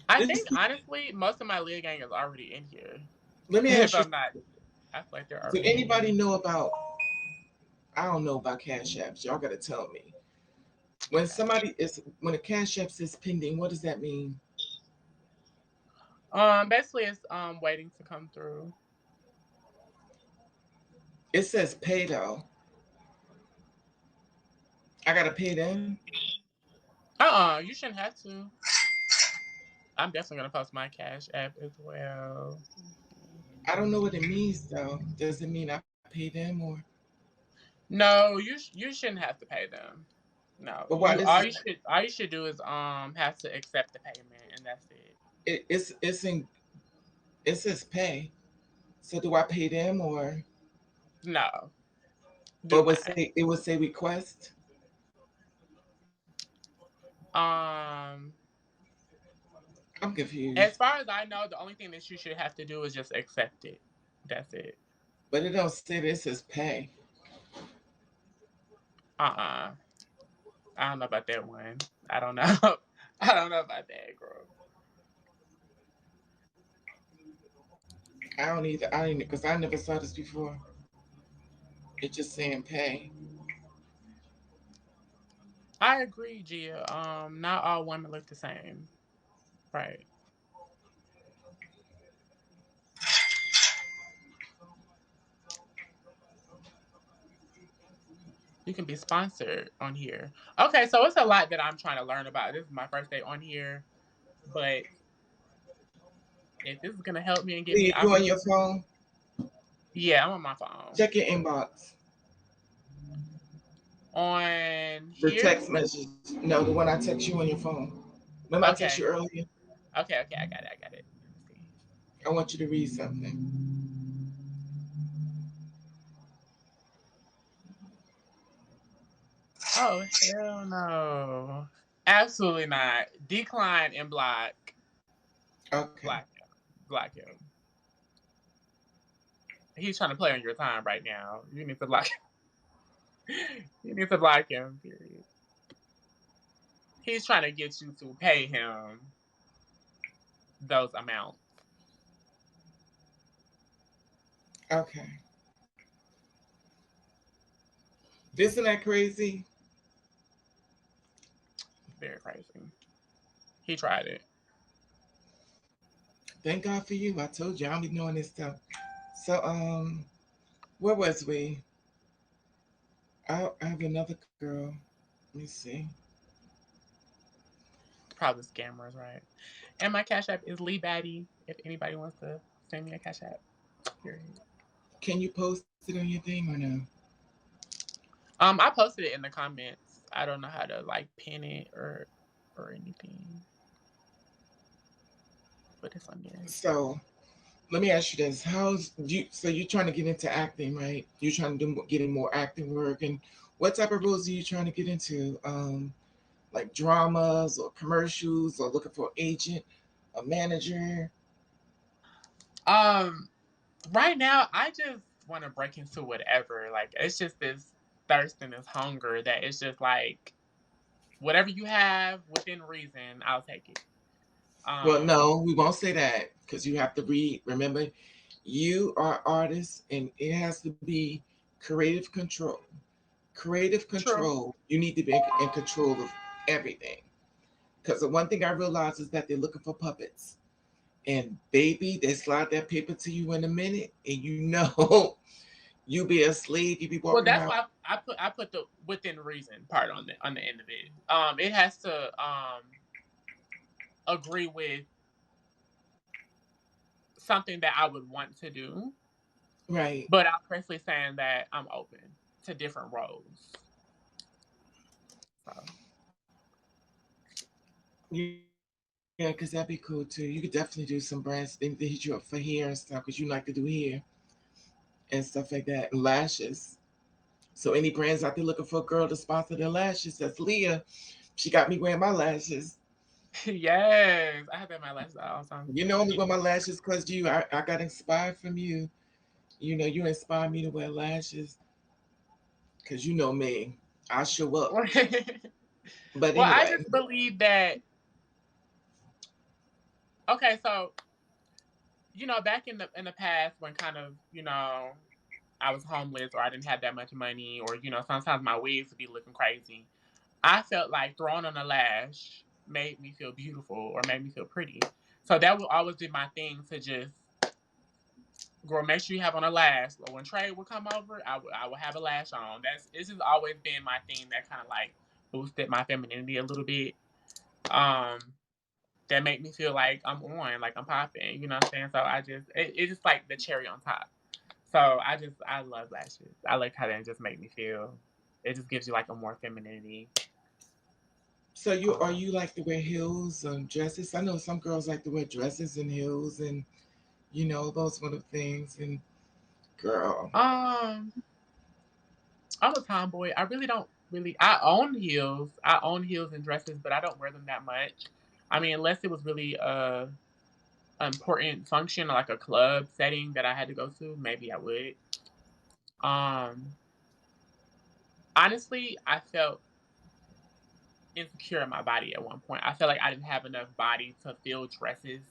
I this think honestly, most of my Leah gang is already in here. let me If ask you, I'm not, I feel like they're do already in anybody here. know about, I don't know about cash apps. Y'all gotta tell me. When a cash app says pending, what does that mean? Basically it's waiting to come through. It says pay though. I gotta pay them. You shouldn't have to. I'm definitely gonna post my Cash App as well. I don't know what it means though. Does it mean I pay them or? No, you shouldn't have to pay them. No, But why this is all you should do is have to accept the payment, and that's it. it's in it says pay. So do I pay them No, or do not. it would say request? Um, I'm confused. as far as I know, the only thing that you should have to do is just accept it. That's it. But it don't say this is pay. Uh-uh. I don't know about that one. I don't know. I don't know about that, girl. I don't either. I didn't because I never saw this before. It's just saying pay. I agree, Gia. Not all women look the same. Right. You can be sponsored on here. Okay, so it's a lot that I'm trying to learn about. This is my first day on here, but if this is gonna help me and give me Leah, you on your opportunity, phone? yeah, I'm on my phone. Check your inbox. On The here? text message. No, the one I text you on your phone. Remember I text you Okay. earlier? Okay, I got it. I got it. Let me see. I want you to read something. Oh, hell no. Absolutely not. Decline and block. Okay. Block him. Block him. He's trying to play on your time right now. You need to block him. You need to block him, period. He's trying to get you to pay him those amounts. Okay. Isn't that crazy? Very crazy. He tried it. Thank God for you. I told you I don't be knowing this stuff. So, where was we? I have another girl. Let me see. Probably scammers, right? And my Cash App is Lee Batty. If anybody wants to send me a Cash App, period. Can you post it on your thing or no? I posted it in the comments. I don't know how to like pin it or anything, but it's on there. So, let me ask you this: How's you? So you're trying to get into acting, right? You're trying to do getting more acting work, and what type of roles are you trying to get into? Like dramas or commercials, or looking for an agent, a manager. Um, right now, I just want to break into whatever. Like, it's just this thirst and this hunger that it's just like whatever you have within reason, I'll take it. Well, Um, no, we won't say that because you have to read. Remember, you are artists, and it has to be creative control. Creative true. control. You need to be in control of everything. Because the one thing I realized is that they're looking for puppets. And baby, they slide that paper to you in a minute, and you know you be a slave. You be Well, walking that's around. why I put the within reason part on the end of it. It has to agree with something that I would want to do, Right. but I'm personally saying that I'm open to different roles. So Yeah, because that'd be cool too. You could definitely do some brands, things to hit you up for hair and stuff, because you like to do hair and stuff like that. And lashes. So any brands out there looking for a girl to sponsor their lashes, that's Leah. She got me wearing my lashes. yes, I have that in my last all the time. You know me wear my lashes because you. I got inspired from you. You know, you inspired me to wear lashes because you know me. I show up. But Well, I anyway, just believe that. Okay, so back in the past when kind of I was homeless or I didn't have that much money or sometimes my wigs would be looking crazy. I felt like throwing on a lash made me feel beautiful or made me feel pretty. So that would always be my thing to just, girl, make sure you have on a lash. Or when Trey would come over, I would have a lash on. This has always been my thing that kind of like boosted my femininity a little bit. Um, that make me feel like I'm on, like I'm popping. You know what I'm saying? So it's just like the cherry on top. So I love lashes. I like how they just make me feel. It just gives you like a more femininity. so you like to wear heels and dresses? I know some girls like to wear dresses and heels and those sort of things. And girl, Um, I'm a tomboy. I really don't really. I own heels. I own heels and dresses, but I don't wear them that much. I mean, unless it was really important function, like a club setting that I had to go to, maybe I would. Um, honestly, I felt insecure in my body at one point. I felt like I didn't have enough body to fill dresses,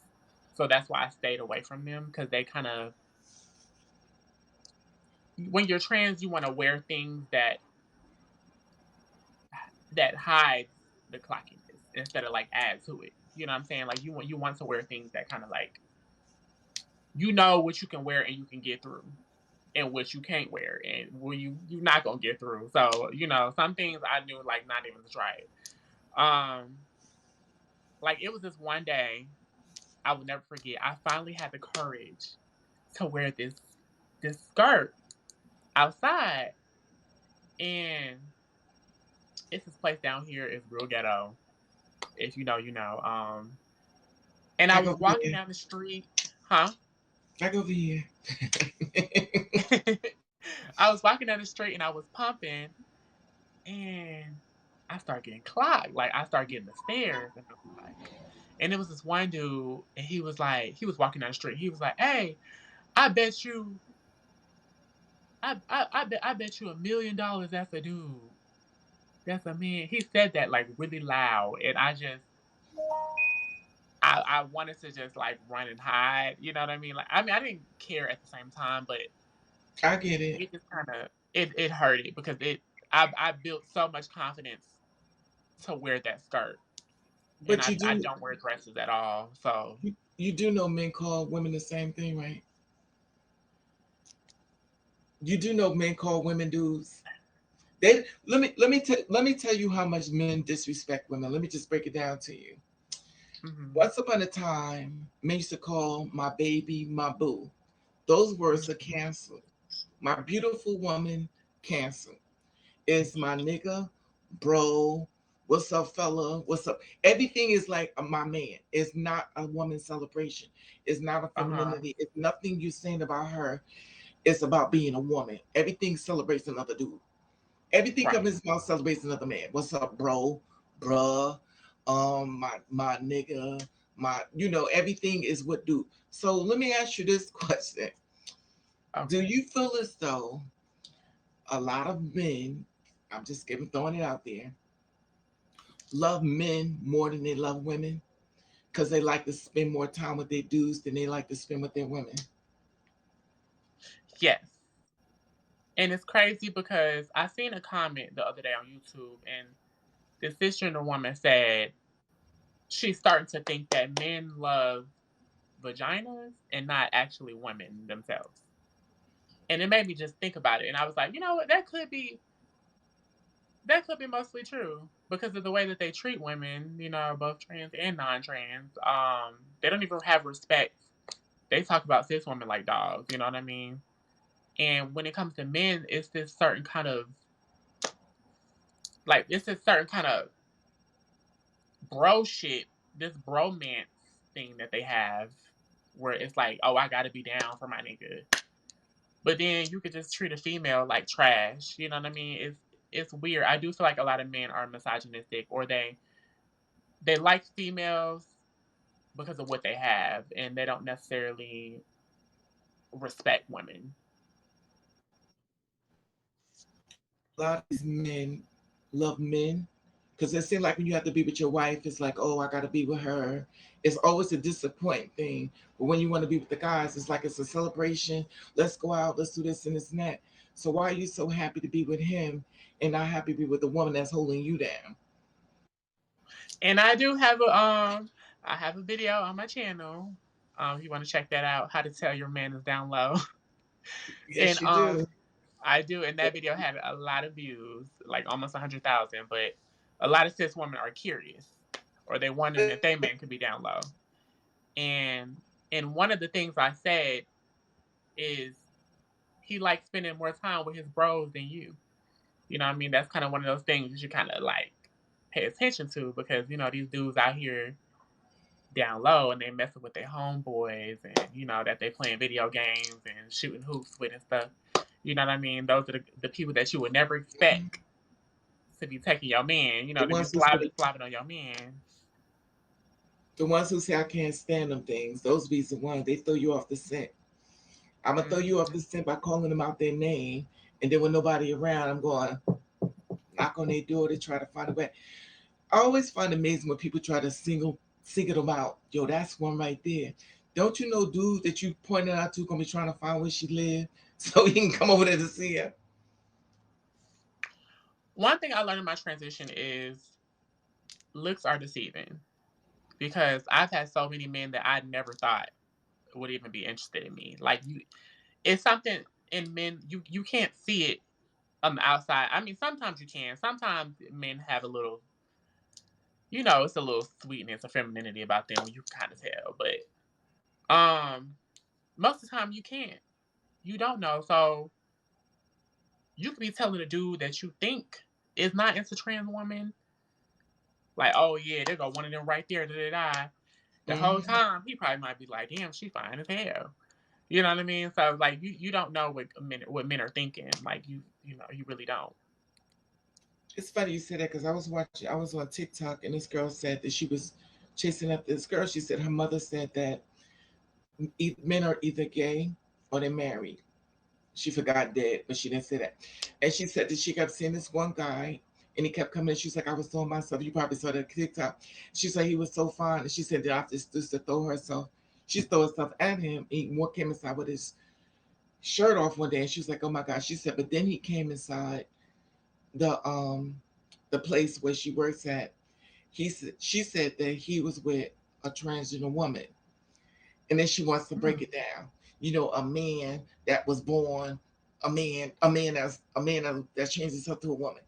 so that's why I stayed away from them because they kind of, when you're trans, you want to wear things that hides the clockiness instead of like add to it. You know what I'm saying? Like you want to wear things that kind of like what you can wear and you can get through, and what you can't wear and what you're not gonna get through. So some things I knew like not even to try it. Um, like it was this one day I will never forget. I finally had the courage to wear this skirt outside, and it's this place down here. It's real ghetto. If you know, you know. And I back was over walking here, down the street, huh? back over here. I was walking down the street and I was pumping, and I started getting clogged. Like I started getting the stares, and I was like, and it was this one dude, and he was walking down the street. He was like, "Hey, I bet you I bet you $1 million that's a dude. That's a man. He said that like really loud, and I wanted to just like run and hide. You know what I mean? Like I mean I didn't care at the same time, but I get it. it just kind of it hurt it because I built so much confidence to wear that skirt, and But I don't wear dresses at all. So you do know men call women the same thing, right? You do know men call women dudes. They let me tell you how much men disrespect women. Let me just break it down to you. mhm, Once upon a time, men used to call my baby my boo. Those words are mhm, canceled. My beautiful woman, canceled. Is my nigga, bro. What's up, fella? What's up? Everything is like my man. It's not a woman celebration. It's not a uh-huh, femininity. It's nothing you're saying about her. It's about being a woman. Everything celebrates another dude. Everything comes right. in his mouth celebrates another man. What's up, bro? Bruh. My nigga. Everything is what dude. So let me ask you this question. Do Okay. you feel as though a lot of men, I'm just throwing it out there, love men more than they love women because they like to spend more time with their dudes than they like to spend with their women? Yes. And it's crazy because I seen a comment the other day on YouTube, and this cisgender woman said she's starting to think that men love vaginas and not actually women themselves. And it made me just think about it. And I was like, you know what, that could be mostly true because of the way that they treat women, both trans and non-trans. They don't even have respect. They talk about cis women like dogs, you know what I mean? And when it comes to men, it's this certain kind of it's this certain kind of bro shit, this bromance thing that they have where it's like, oh, I gotta be down for my nigga. But then you could just treat a female like trash. You know what I mean? It's weird. I do feel like a lot of men are misogynistic, or they like females because of what they have, and they don't necessarily respect women. A lot of these men love men because it seems like when you have to be with your wife, it's like, oh, I got to be with her. It's always a disappointing thing. But when you want to be with the guys, it's like it's a celebration. Let's go out, let's do this and this and that. So why are you so happy to be with him and not happy to be with the woman that's holding you down? And I have a video on my channel. If you want to check that out, how to tell your man is down low. And Yes, you do. I do, and that video had a lot of views, like almost 100,000. But a lot of cis women are curious, or they wondering if they man could be down low. And one of the things I said is he likes spending more time with his bros than you. You know what I mean? That's kind of one of those things you should kind of like pay attention to because these dudes out here down low and they messing with their homeboys and that they playing video games and shooting hoops with and stuff. You know what I mean? Those are the people that you would never expect to be taking your man, The to be ones who say slobbing on your man. the ones who say I can't stand them things, those be the ones they throw you off the scent. I'm gonna throw you off Hmm. the scent by calling them out their name, and then when nobody around, I'm going knock on their door to try to find a way. I always find it amazing when people try to single them out. Yo, that's one right there. Don't you know, dude, that you pointed out to gonna be trying to find where she live so he can come over there to see her? One thing I learned in my transition is looks are deceiving because I've had so many men that I never thought would even be interested in me. Like it's something in men you can't see it on the outside. I mean, sometimes you can. Sometimes men have a little, it's a little sweetness or femininity about them when you can kind of tell. But most of the time you can't. You don't know. So you could be telling a dude that you think is not into trans woman, like, oh yeah, there go one of them right there, da da da. The whole Mm-hmm. time he probably might be like, damn, she fine as hell. You know what I mean? So like you don't know what men are thinking. Like you really don't. It's funny you said that because I was on TikTok and this girl said that she was chasing up this girl. She said her mother said that men are either gay or they're married. She forgot dead, but she didn't say that. And she said that she kept seeing this one guy, and he kept coming. And she's like, I was throwing myself. You probably saw that TikTok. She said he was so fine, and she said that after just to throw herself, she threw herself at him. He more came inside with his shirt off one day, and she was like, oh my gosh. She said, but then he came inside the um the place where she works at. She said that he was with a transgender woman, and then she wants to break it down. You know, a man that was born that changed himself to a woman.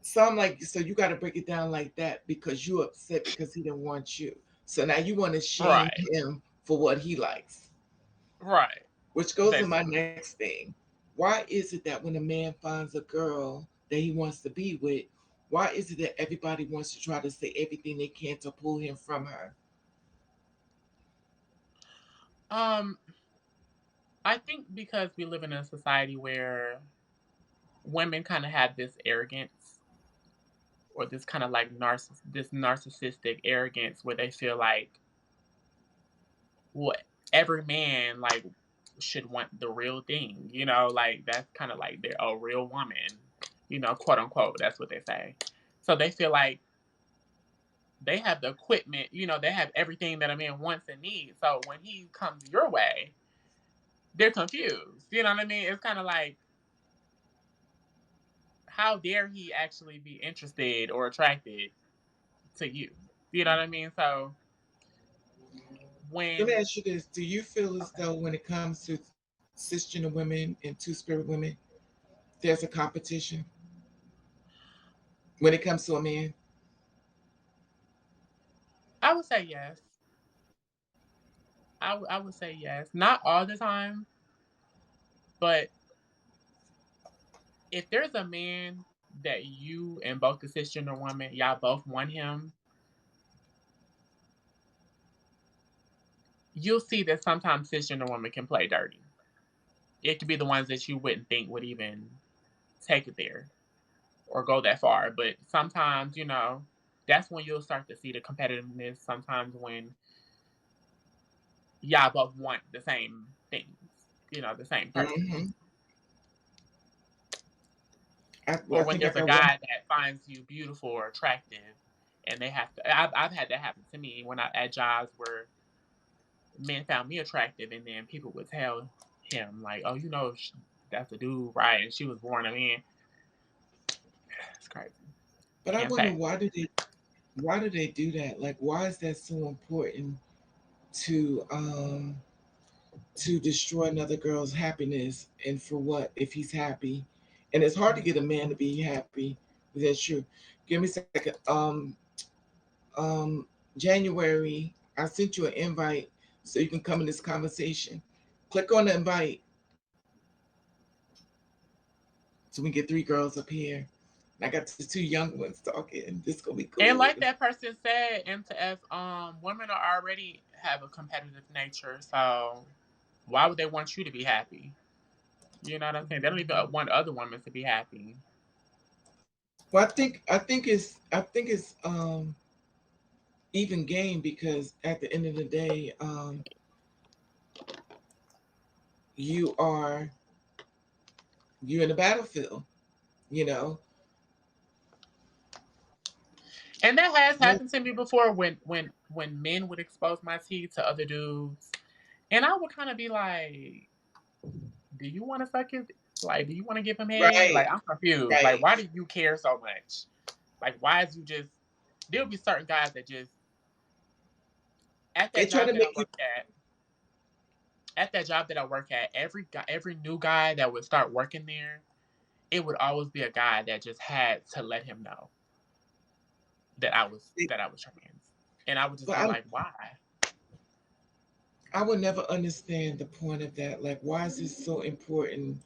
So I'm like, so you got to break it down like that because you upset because he didn't want you. So now you want to shame Right. him for what he likes, Right. which goes to my Basically. next thing. Why is it that when a man finds a girl that he wants to be with, why is it that everybody wants to try to say everything they can to pull him from her? Um, I think because we live in a society where women kind of have this arrogance or this kind of like this narcissistic arrogance where they feel like what every man like should want the real thing, like that's kind of like they're a real woman, quote unquote. That's what they say. So they feel like they have the equipment, they have everything that a man wants and needs. So when he comes your way, they're confused. You know what I mean? It's kind of like, how dare he actually be interested or attracted to you? You know what I mean? So Let me when ask you this: do you feel as okay, though when it comes to cisgender women and two-spirit women, there's a competition when it comes to a man? I would say yes. I would say yes. Not all the time, but if there's a man that you and both the cisgender woman, y'all both want him, you'll see that sometimes cisgender women can play dirty. It could be the ones that you wouldn't think would even take it there or go that far. But sometimes, that's when you'll start to see the competitiveness. Sometimes when y'all both want the same things, the same person. Mm-hmm. I Or when think I there's a got one. guy that finds you beautiful or attractive and they have to, I've had that happen to me when I at jobs where men found me attractive and then people would tell him like, oh, that's a dude, right? And she was born a man. It's crazy. But I Can't wonder say. why do they do that? Like, why is that so important to destroy another girl's happiness? And for what if he's happy? And it's hard to get a man to be happy. That's true. Give me a second. Um, January, I sent you an invite so you can come in this conversation. Click on the invite so we can get three girls up here. And I got the two young ones talking. This gonna be And good. like that person said, MTF, women are already have a competitive nature, so why would they want you to be happy? You know what I'm saying? They don't even want other women to be happy. Well, I think it's even game because at the end of the day, you are you're in the battlefield. You know, And that has One- happened to me before when men would expose my teeth to other dudes. And I would kind of be like, do you want to suck his like do you want to give him head? right, Like I'm confused. Like right. why do you care so much? Like why is you just there'll be certain guys that just at They that try job to that I make you work at that job that I work at, every new guy that would start working there, it would always be a guy that just had to let him know that I was trans. And I would just but be like, why? I would never understand the point of that. Like, why is it so important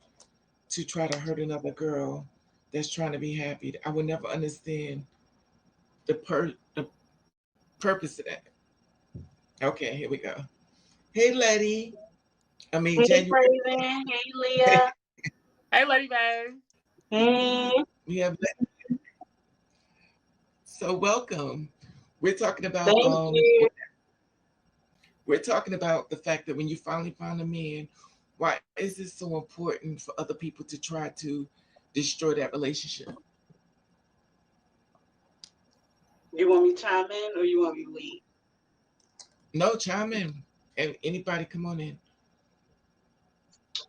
to try to hurt another girl that's trying to be happy? I would never understand the purpose of that. Okay, here we go. Hey, Letty. I mean, Hey, January. Raven. Hey, Leah. Hey Lady Babe. Hey. We have so welcome. We're talking about Thank you. We're talking about the fact that when you finally find a man, why is it so important for other people to try to destroy that relationship? You want me to chime in or you want me to leave? No, chime in. And anybody come on in.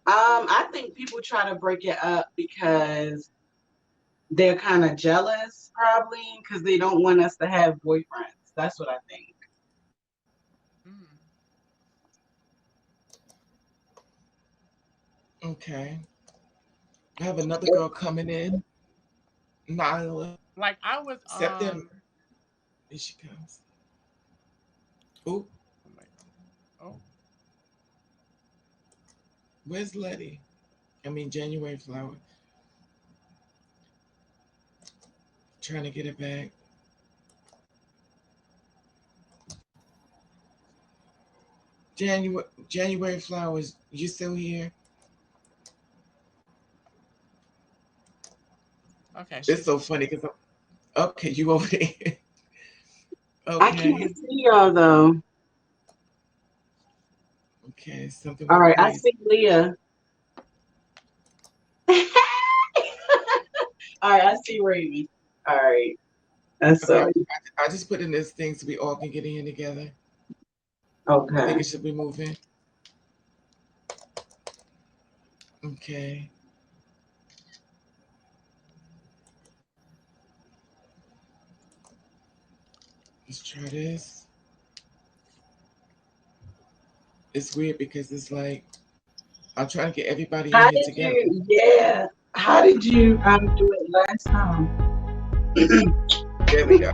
I think people try to break it up because they're kind of jealous, probably, because they don't want us to have boyfriends. That's what I think. Mm. Okay. I have another girl coming in. Nyla. Like I was September. Here she comes. Oh, oh, where's Letty? I mean January Flower. Trying to get it back. January Flowers, you still here? okay. It's She's so funny because okay, you over there. I Okay. can't see y'all though. Okay, something All with right, I Grace. see Leah. All right, I see Raven. All right, that's Okay, so I just put in this thing so we all can get in together. I think okay. it should be moving. Okay. Let's try this. It's weird because it's like I'm trying to get everybody in How here did together. you? Yeah. How did you do it last time? There we go.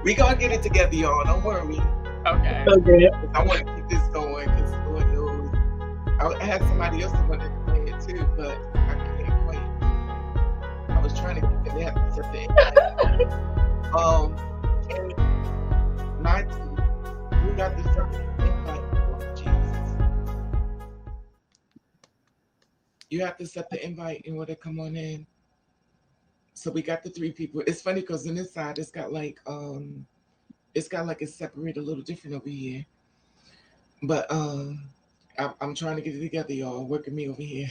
We gonna get it together, y'all. Don't worry. okay. Okay. I want to keep this going because Lord knows I had somebody else that wanted to play it too, but I can't wait. I was trying to get them. They have to set the invite. And 19, we got this invite. Lord Jesus. You have to set the invite in order to come on in. So we got the 3 people. It's funny because on this side it's got like it's separated a little different over here. But I'm trying to get it together, y'all. Working me over here.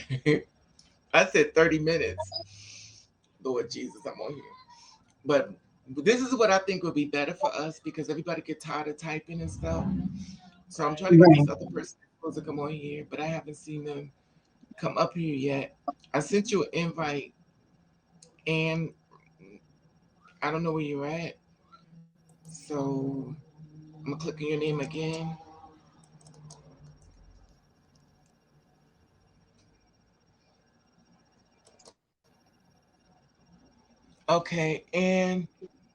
I said 30 minutes. Lord Jesus, I'm on here. But this is what I think would be better for us because everybody get tired of typing and stuff. So I'm Right. trying to get Right. this other person supposed to come on here, but I haven't seen them come up here yet. I sent you an invite, and I don't know where you're at. So I'm gonna click on your name again. Okay, and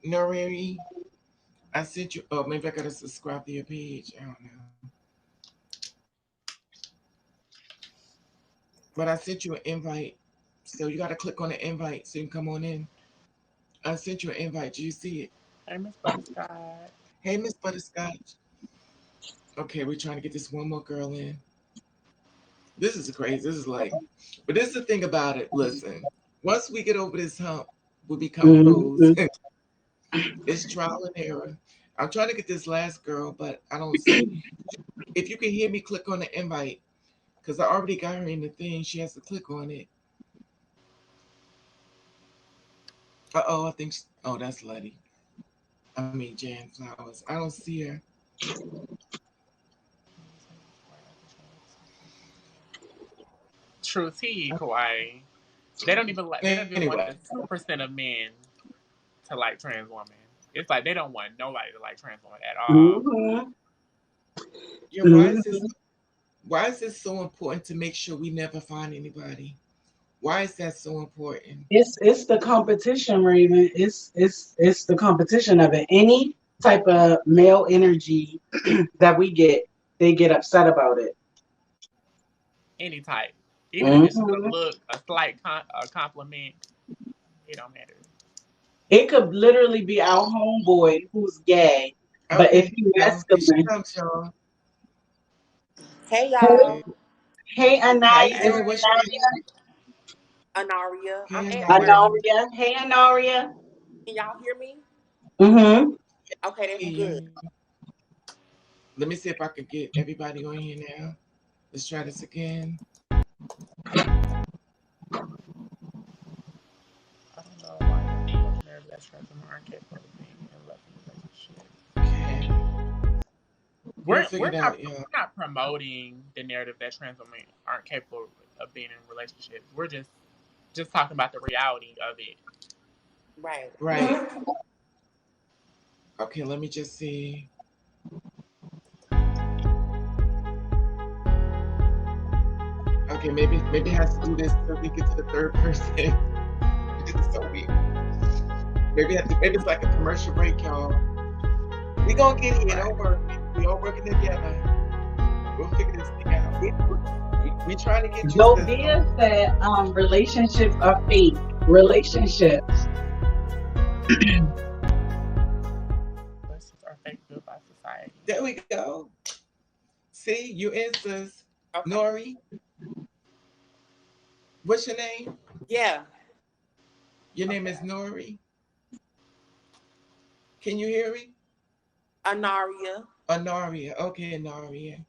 Norari, I sent you. Oh, maybe I gotta subscribe to your page. I don't know. But I sent you an invite, so you gotta click on the invite so you can come on in. I sent you an invite. Do you see it? Hey, Miss Butterscotch. Hey, Miss Butterscotch. Okay, we're trying to get this one more girl in. This is crazy. This is like, but this is the thing about it. Listen, once we get over this hump, we become pros. Mm-hmm. It's trial and error. I'm trying to get this last girl, but I don't see. If you can hear me, click on the invite because I already got her in the thing. She has to click on it. I think. Oh, that's Letty. I mean, Jan Flowers. I don't see her. True tea, Kauai. They don't even Anyway, want the 2% of men to like trans women. It's like they don't want nobody to like trans women at all. Mm-hmm. yeah. Mm-hmm. Why is this so important to make sure we never find anybody? Why is that so important? It's the competition, Raven. It's the competition of it. Any type of male energy that we get, they get upset about it. Any type, even if it's just a Hmm. look, a slight a compliment, it don't matter. It could literally be our homeboy who's gay, but if Okay, he y'all. Here she masculine, comes, y'all. Hey hey, y'all, hey, How Anaya, you is doing? it Hey, What's your name? Anaria. I'm Hey, answering. Naya. Anoria? Hey, Anoria. Can y'all hear me? Mm-hmm. Okay, that's good. Let me see if I can get everybody on here now. Let's try this again. I don't know why people that transgender aren't capable of being in love relationships. Okay. We're not promoting the narrative that trans women aren't capable of being in relationships. We're just talking about the reality of it. Right. Okay, let me just see. Okay, maybe I have to do this so we get to the third person. This is so weird. Maybe it's like a commercial break, y'all. We gonna get here. Don't worry. We all working together. We'll figure this thing out. We trying to get you. Dovia said, relationships are fake. Relationships. Relationships are fake built by society. There we go. See, you answers. Okay. Nori. What's your name? Yeah. Your name is Nori. Can you hear me? Anaria. Okay, Anaria.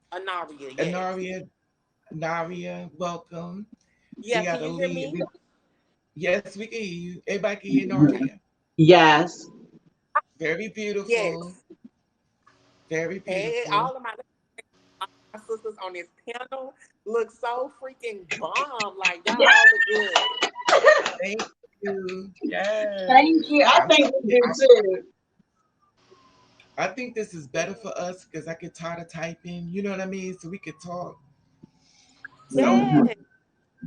Yes. Anaria, welcome. Yeah, can you hear me? Yes, we can hear you. Everybody can hear Anaria? Yes. Very beautiful. Yes. Very beautiful. Hey, all of my sisters on this panel look so freaking bomb. Like, y'all all look good. Thank you. Yes. Thank you. I think we do too. I think this is better for us because I get tired of typing. You know what I mean? So we could talk. Yeah.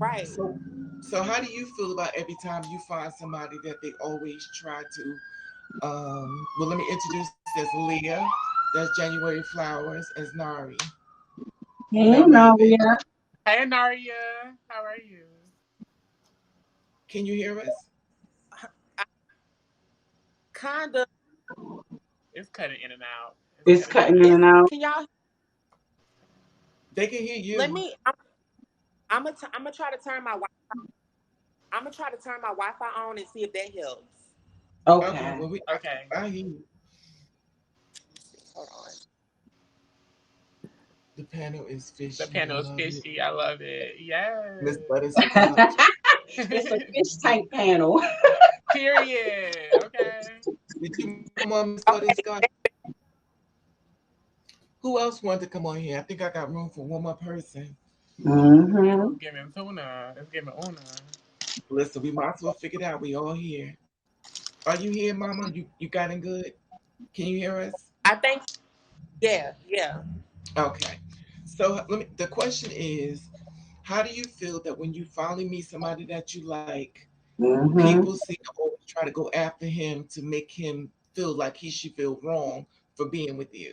Right. So how do you feel about every time you find somebody that they always try to well, let me introduce this Leah. That's January Flowers as Nari. Hey, Naria. Hey, Naria. How are you? Can you hear us? Kind of. It's cutting in and out. It's cutting in and out. Can y'all? They can hear you. Let me. I'm gonna try to turn my Wi-Fi. I'm gonna try to turn my Wi-Fi on and see if that helps. Okay. Well, I hear you. Hold on. The panel is fishy. I love it. Yes. Miss Butterscotch. It's a fish tank panel. Period. Okay. Did you come on, Miss Butterscotch? Who else wanted to come on here? I think I got room for one more person. Mm-hmm. It's giving tuna. It's giving una. Listen, we might as well figure it out. We all here. Are you here, Mama? You got it good? Can you hear us? I think. Yeah. Okay. So the question is, how do you feel that when you finally meet somebody that you like, people seem to always try to go after him to make him feel like he should feel wrong for being with you?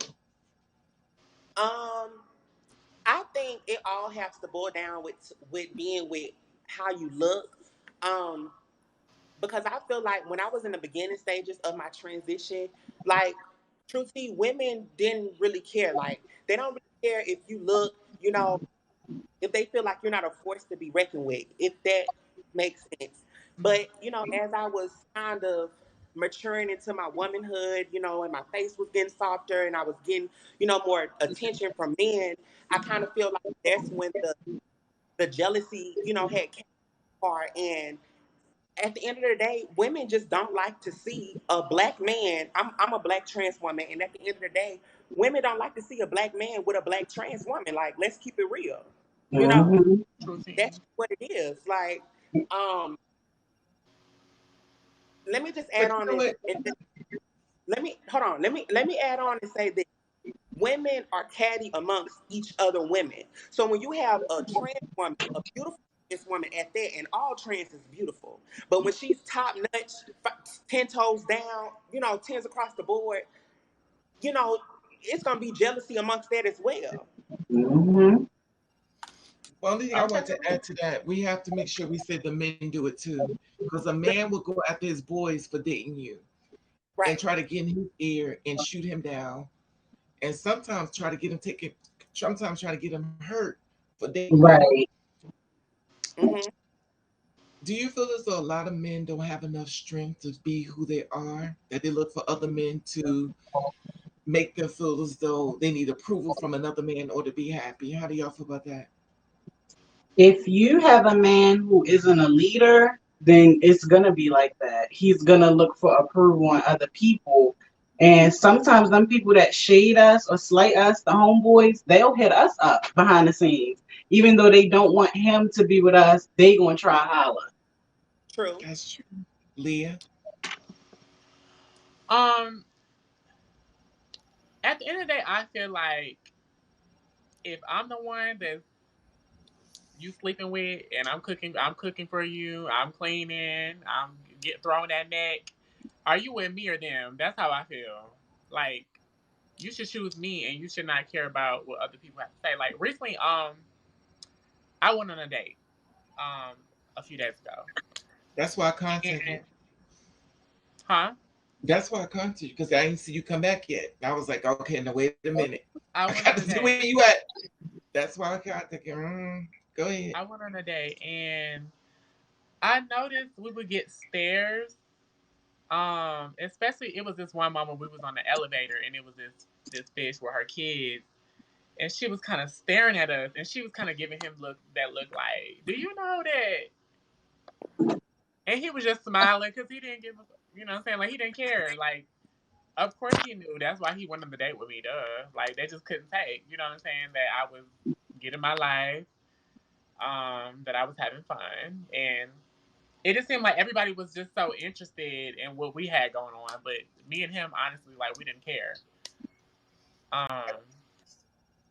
I think it all has to boil down with being with how you look. Because I feel like when I was in the beginning stages of my transition, like, truthfully, women didn't really care. Like, they don't really care if you look, if they feel like you're not a force to be reckoned with, if that makes sense. But, as I was kind of maturing into my womanhood, and my face was getting softer and I was getting, more attention from men, I kind of feel like that's when the jealousy, had came apart. And at the end of the day, women just don't like to see a black man. I'm a black trans woman, and at the end of the day, women don't like to see a black man with a black trans woman. Like, let's keep it real. That's what it is. Like, let me just add on this. Let me add on and say that women are catty amongst each other women. So when you have a trans woman, a beautiful trans woman at that, and all trans is beautiful, but when she's top notch, 10 toes down, 10s across the board, it's gonna be jealousy amongst that as well. Well, only thing I want to add to that, we have to make sure we say the men do it too, because a man will go after his boys for dating you, and try to get in his ear and shoot him down, and sometimes try to get him sometimes try to get him hurt for dating. Right. Do you feel as though a lot of men don't have enough strength to be who they are, that they look for other men to make them feel as though they need approval from another man in order to be happy? How do y'all feel about that? If you have a man who isn't a leader, then it's gonna be like that. He's gonna look for approval on other people. And sometimes them people that shade us or slight us, the homeboys, they'll hit us up behind the scenes. Even though they don't want him to be with us, they gonna try to holler. True. That's true. Leah? Um, at the end of the day, I feel like if I'm the one that you sleeping with and I'm cooking for you, I'm cleaning, I'm get throwing that neck. Are you with me or them? That's how I feel. Like you should choose me and you should not care about what other people have to say. Like recently, I went on a date a few days ago. That's why I contacted you. And huh? That's why I contacted you, because I didn't see you come back yet. I was like, okay, now wait a minute. I I went got on to a see where date. you at. That's why I contacted you. Go ahead. I went on a date and I noticed we would get stares. Especially it was this one moment we was on the elevator and it was this bitch with her kids and she was kind of staring at us and she was kind of giving him look like, do you know that? And he was just smiling because he didn't give a, you know what I'm saying, like he didn't care. Like of course he knew. That's why he went on the date with me. Duh. Like they just couldn't take, you know what I'm saying, that I was getting my life, that I was having fun, and it just seemed like everybody was just so interested in what we had going on, but me and him, honestly, like we didn't care. Um,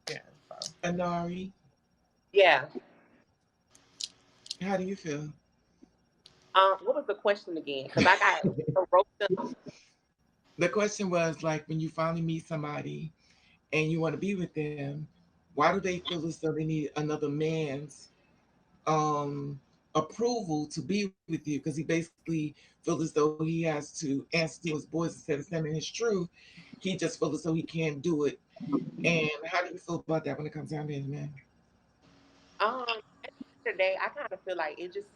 yeah. So Anari, Yeah. how do you feel? What was the question again? Because I got so roped up. The question was like, when you finally meet somebody and you want to be with them, why do they feel as though they need another man's um approval to be with you? Because he basically feels as though he has to answer to his boys instead of standing his truth. He just feels as though he can't do it. And how do you feel about that when it comes down to it, man? At the end of the day, I kind of feel like it just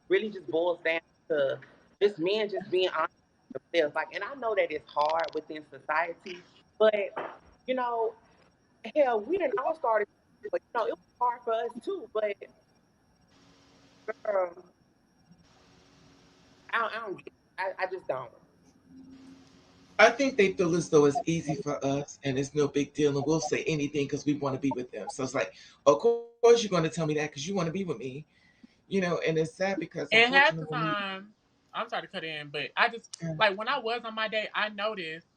really just boils down to just men just being honest with themselves. Like, and I know that it's hard within society, but you know, hell, we didn't all started, but it was hard for us too. But girl, I don't get it. I just don't. I think they feel as though it's easy for us and it's no big deal, and we'll say anything because we want to be with them. So it's like, of course you're going to tell me that because you want to be with me, and it's sad because and half unfortunately the when we, time, I'm sorry to cut in, but I just like when I was on my date, I noticed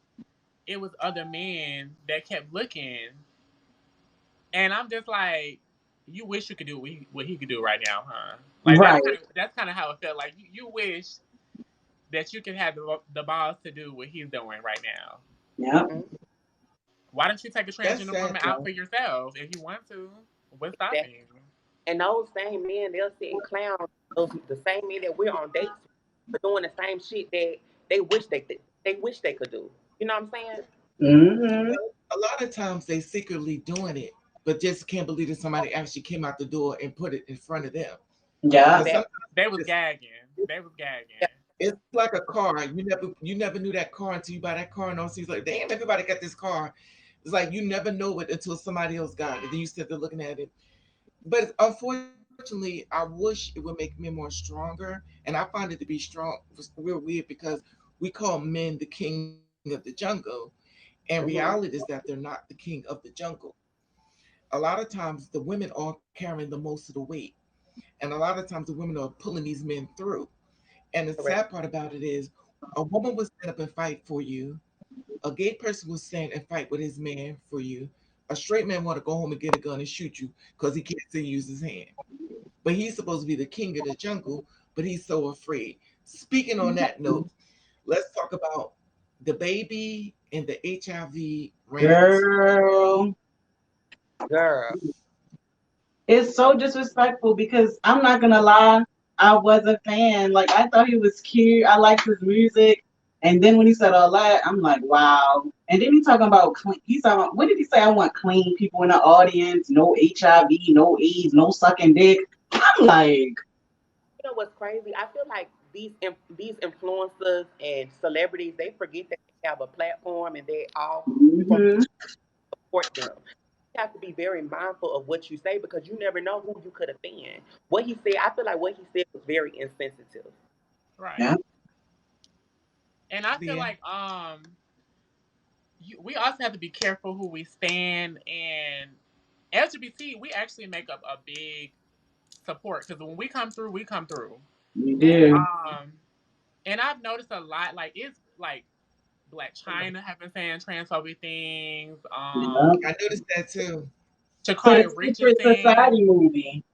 it was other men that kept looking, and I'm just like, you wish you could do what he could do right now, huh? Like Right. that's kind of how it felt. Like you wish that you could have the balls to do what he's doing right now. Yep. Mm-hmm. Why don't you take a that's transgender sad woman out though. for yourself if you want to? What's That, stopping you? and those same men, they'll sit and clown the same men that we're on dates with, for doing the same shit that they wish they could do. You know what I'm saying? Mm-hmm. A lot of times they secretly doing it, but just can't believe that somebody actually came out the door and put it in front of them. Yeah. Because That sometimes They was it's, gagging. They was yeah, gagging. it's like a car. You never knew that car until you buy that car, and all seems like, damn, everybody got this car. It's like you never know it until somebody else got it. Then you sit there looking at it. But unfortunately, I wish it would make men more stronger, and I find it to be strong. It's real weird because we call men the king of the jungle, and reality is mm-hmm. that they're not the king of the jungle. A lot of times, the women are carrying the most of the weight, and a lot of times, the women are pulling these men through. And the Correct. sad part about it is, a woman will stand up and fight for you. A gay person will stand and fight with his man for you. A straight man want to go home and get a gun and shoot you because he can't still use his hand. But he's supposed to be the king of the jungle, but he's so afraid. Speaking on that note, let's talk about the baby and the HIV rant. Girl. Girl. It's so disrespectful because I'm not gonna lie, I was a fan. Like I thought he was cute. I liked his music. And then when he said all that, I'm like, wow. And then he talking about clean. He's talking about, what did he say? I want clean people in the audience, no HIV, no AIDS, no sucking dick. I'm like, know what's crazy? I feel like these influencers and celebrities, they forget that they have a platform and they all from Hmm. support them. You have to be very mindful of what you say because you never know who you could offend. What he said, I feel like what he said was very insensitive. Right. Yeah. And I feel Yeah. like we also have to be careful who we stand, and LGBT, we actually make up a big support because when we come through, we come through. You That do. Um, and I've noticed a lot, like it's like Black China have been saying transphobic things. Yeah. I noticed that too. To the Chakai Secret Richardson. Society movie.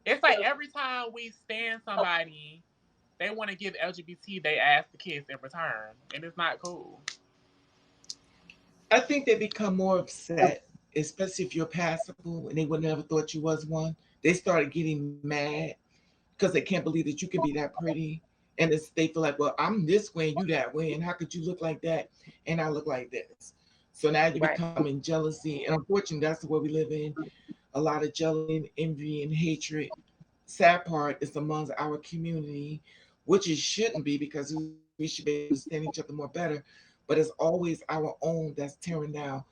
It's like every time we stand somebody, they want to give LGBT, they ask the kids in return, and it's not cool. I think they become more upset, especially if you're passable and they would never thought you was one. They started getting mad because they can't believe that you can be that pretty. And they feel like, well, I'm this way and you that way. And how could you look like that and I look like this? So now you're right, becoming jealousy. And unfortunately, that's the world we live in. A lot of jealousy and envy and hatred. Sad part is amongst our community, which it shouldn't be because we should be able to understand each other more better. But it's always our own that's tearing down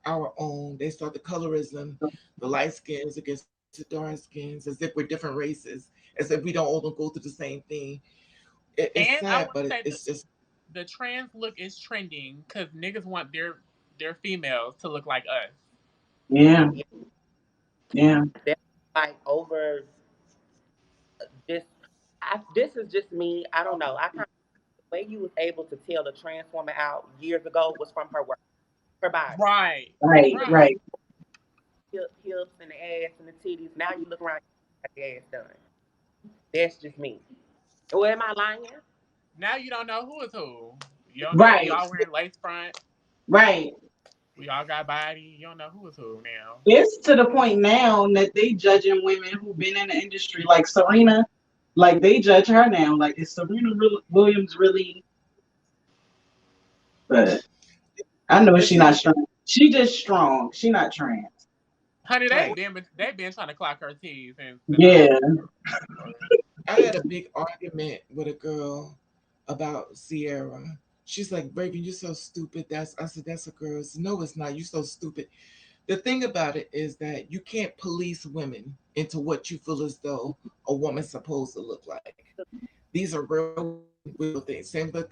our own. They start the colorism, the light skins against the dark skins, as if we're different races, as if we don't all don't go through the same thing. It's And sad, I but want to say it's just the trans look is trending because niggas want their females to look like us. Yeah. yeah, Yeah. that like over this. This is just me. I don't know. I kind of the way you was able to tell the trans woman out years ago was from her work, her body, Right, Right. right. Right. hips and the ass and the titties. Now you look around, you got the ass done. That's just me. Or am I lying? Now you don't know who is who. You don't know. We Right. all wearing lace front. Right. We all got body. You don't know who is who now. It's to the point now that they judging women who've been in the industry, like Serena. Like they judge her now. Like is Williams really? But I know the she thing not strong. She just strong. She not trans. Honey, right. they been trying to clock her teeth since the Yeah. '90s. I had a big argument with a girl about Sierra. She's like, Raven, you're so stupid. That's I said, that's a girl. I said, no, it's not. You're so stupid. The thing about it is that you can't police women into what you feel as though a woman's supposed to look like. These are real things. Same with girls like us.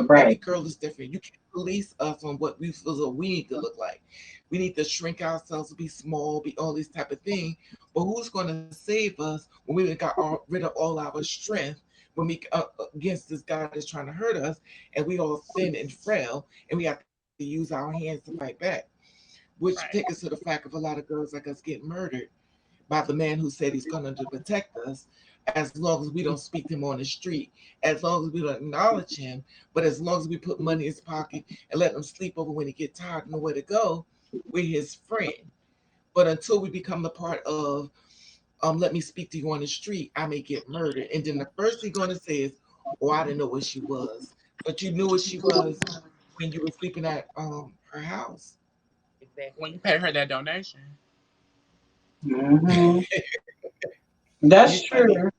Every Right. girl is different. You can't police us on what we feel as though we need to look like. We need to shrink ourselves, be small, be all these type of things. But who's going to save us when we got rid of all our strength when we against this guy that's trying to hurt us, and we all thin and frail, and we have to use our hands to fight back, which take us Right, to the fact of a lot of girls like us getting murdered by the man who said he's going to protect us, as long as we don't speak to him on the street, as long as we don't acknowledge him, but as long as we put money in his pocket and let him sleep over when he get tired and know where to go, we're his friend. But until we become the part of, let me speak to you on the street, I may get murdered. And then the first thing you're going to say is, oh, I didn't know what she was. But you knew what she was when you were sleeping at her house. when Exactly. you pay her that donation. Hmm. You That's funny. true.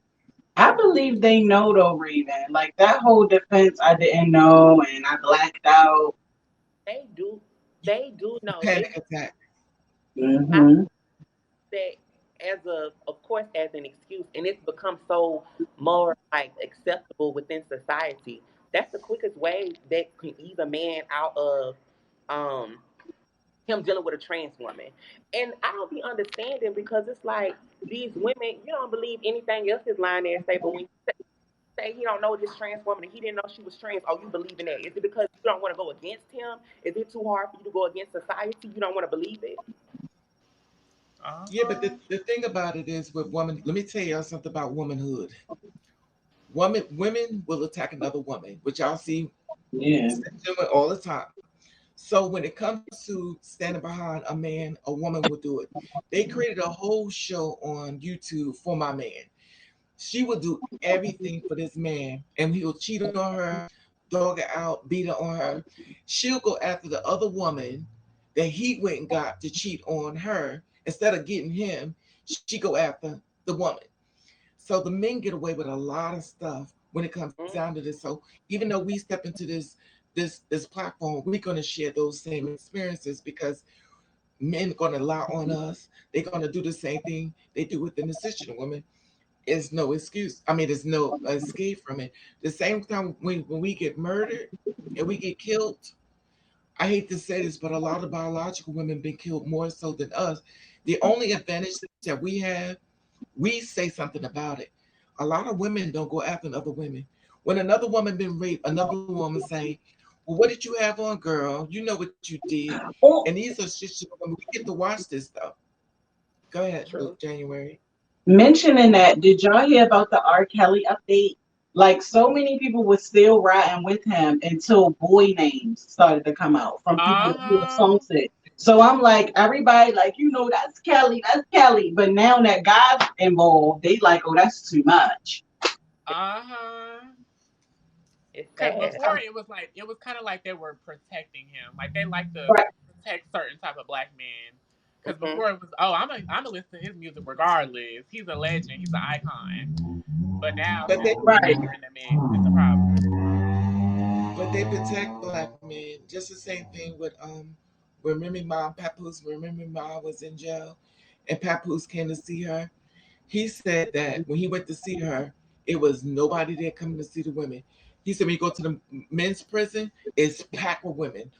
I believe they know though, Raven. Like that whole defense, I didn't know and I blacked out. They do. They do know. Panic It's attack. I Hmm. that as a, of course, as an excuse, and it's become so more like acceptable within society. That's the quickest way that can ease a man out of um him dealing with a trans woman. And I don't be understanding because it's like these women, you don't believe anything else his lying there say, but when you say he don't know this trans woman and he didn't know she was trans, oh, you believe in that? Is it because you don't want to go against him? Is it too hard for you to go against society? You don't want to believe it? Yeah, but Uh-huh. the thing about it is with women, let me tell y'all something about womanhood. Women will attack another woman, which y'all see Yeah. doing all the time. So when it comes to standing behind a man, a woman will do it. They created a whole show on YouTube for my man. She will do everything for this man, and he'll cheat on her, dog her out, beat her on her. She'll go after the other woman that he went and got to cheat on her. Instead of getting him, she go after the woman. So the men get away with a lot of stuff when it comes Mm-hmm. down to this. So even though we step into this platform, we're going to share those same experiences because men going to lie on us. They're going to do the same thing they do within the cisgender women. Is no excuse. I mean, there's no escape from it. The same time when we get murdered and we get killed, I hate to say this, but a lot of biological women been killed more so than us. The only advantage that we have, we say something about it. A lot of women don't go after other women. When another woman been raped, another woman say, "Well, what did you have on, girl? You know what you did." And Oh, these are shit when we get to watch this stuff. Go ahead, True. January. mentioning that, did y'all hear about the R. Kelly update? Like, so many people were still riding with him until boy names started to come out from people who were Uh-huh. songs it. So I'm like, everybody, like, that's Kelly, that's Kelly. But now that God's involved, they like, oh, that's too much. Uh-huh. It's Because sad. before it was kind of like they were protecting him. Like they like to Right. protect certain type of black men. Because Mm-hmm. before it was, oh, I'm a listen to his music regardless. He's a legend. He's an icon. But now But since they he's Right. triggering the men, it's a problem. but they protect black men. Just the same thing with remember mom Papoose, remember mom was in jail and Papoose came to see her. He said that when he went to see her, it was nobody there coming to see the women. He said when you go to the men's prison, it's packed with women.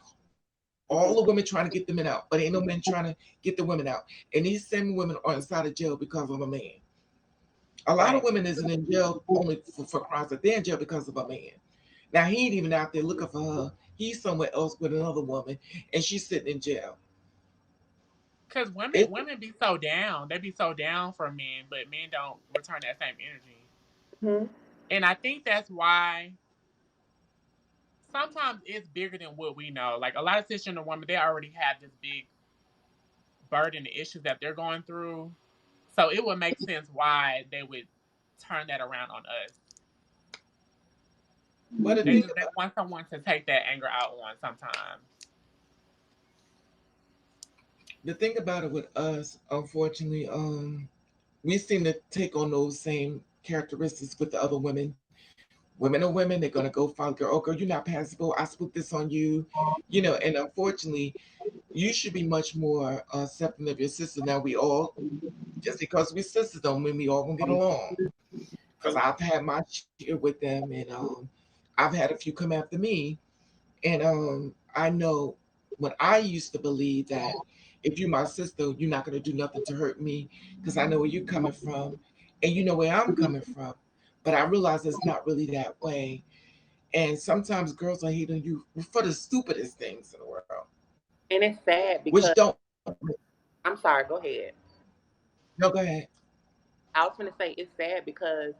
All the women trying to get the men out, but ain't no men trying to get the women out. And these same women are inside of jail because of a man. A lot of Right. women isn't in jail only for crimes, but they're in jail because of a man. Now he ain't even out there looking for her. He's somewhere else with another woman, and she's sitting in jail. Because It women be so down. They be so down for men, but men don't return that same energy. Mm-hmm. And I think that's why sometimes it's bigger than what we know. Like a lot of cisgender women, they already have this big burden of issues that they're going through. So it would make sense why they would turn that around on us. but the thing They about want someone to take that anger out on sometimes. it with us, unfortunately, we seem to take on those same characteristics with the other women. Women are women. They're gonna go follow girl. Oh, girl, you're not passable. I spoke this on you, And unfortunately, you should be much more accepting of your sister. Now we all, just because we sisters, don't mean we all gonna get along. Because I've had my share with them, and I've had a few come after me, and I know when I used to believe that if you're my sister, you're not gonna do nothing to hurt me because I know where you're coming from, and you know where I'm coming from. But I realize it's not really that way, and sometimes girls are hating you for the stupidest things in the world, And it's sad which because don't. I'm sorry. Go ahead. No, go ahead. I was going to say it's sad because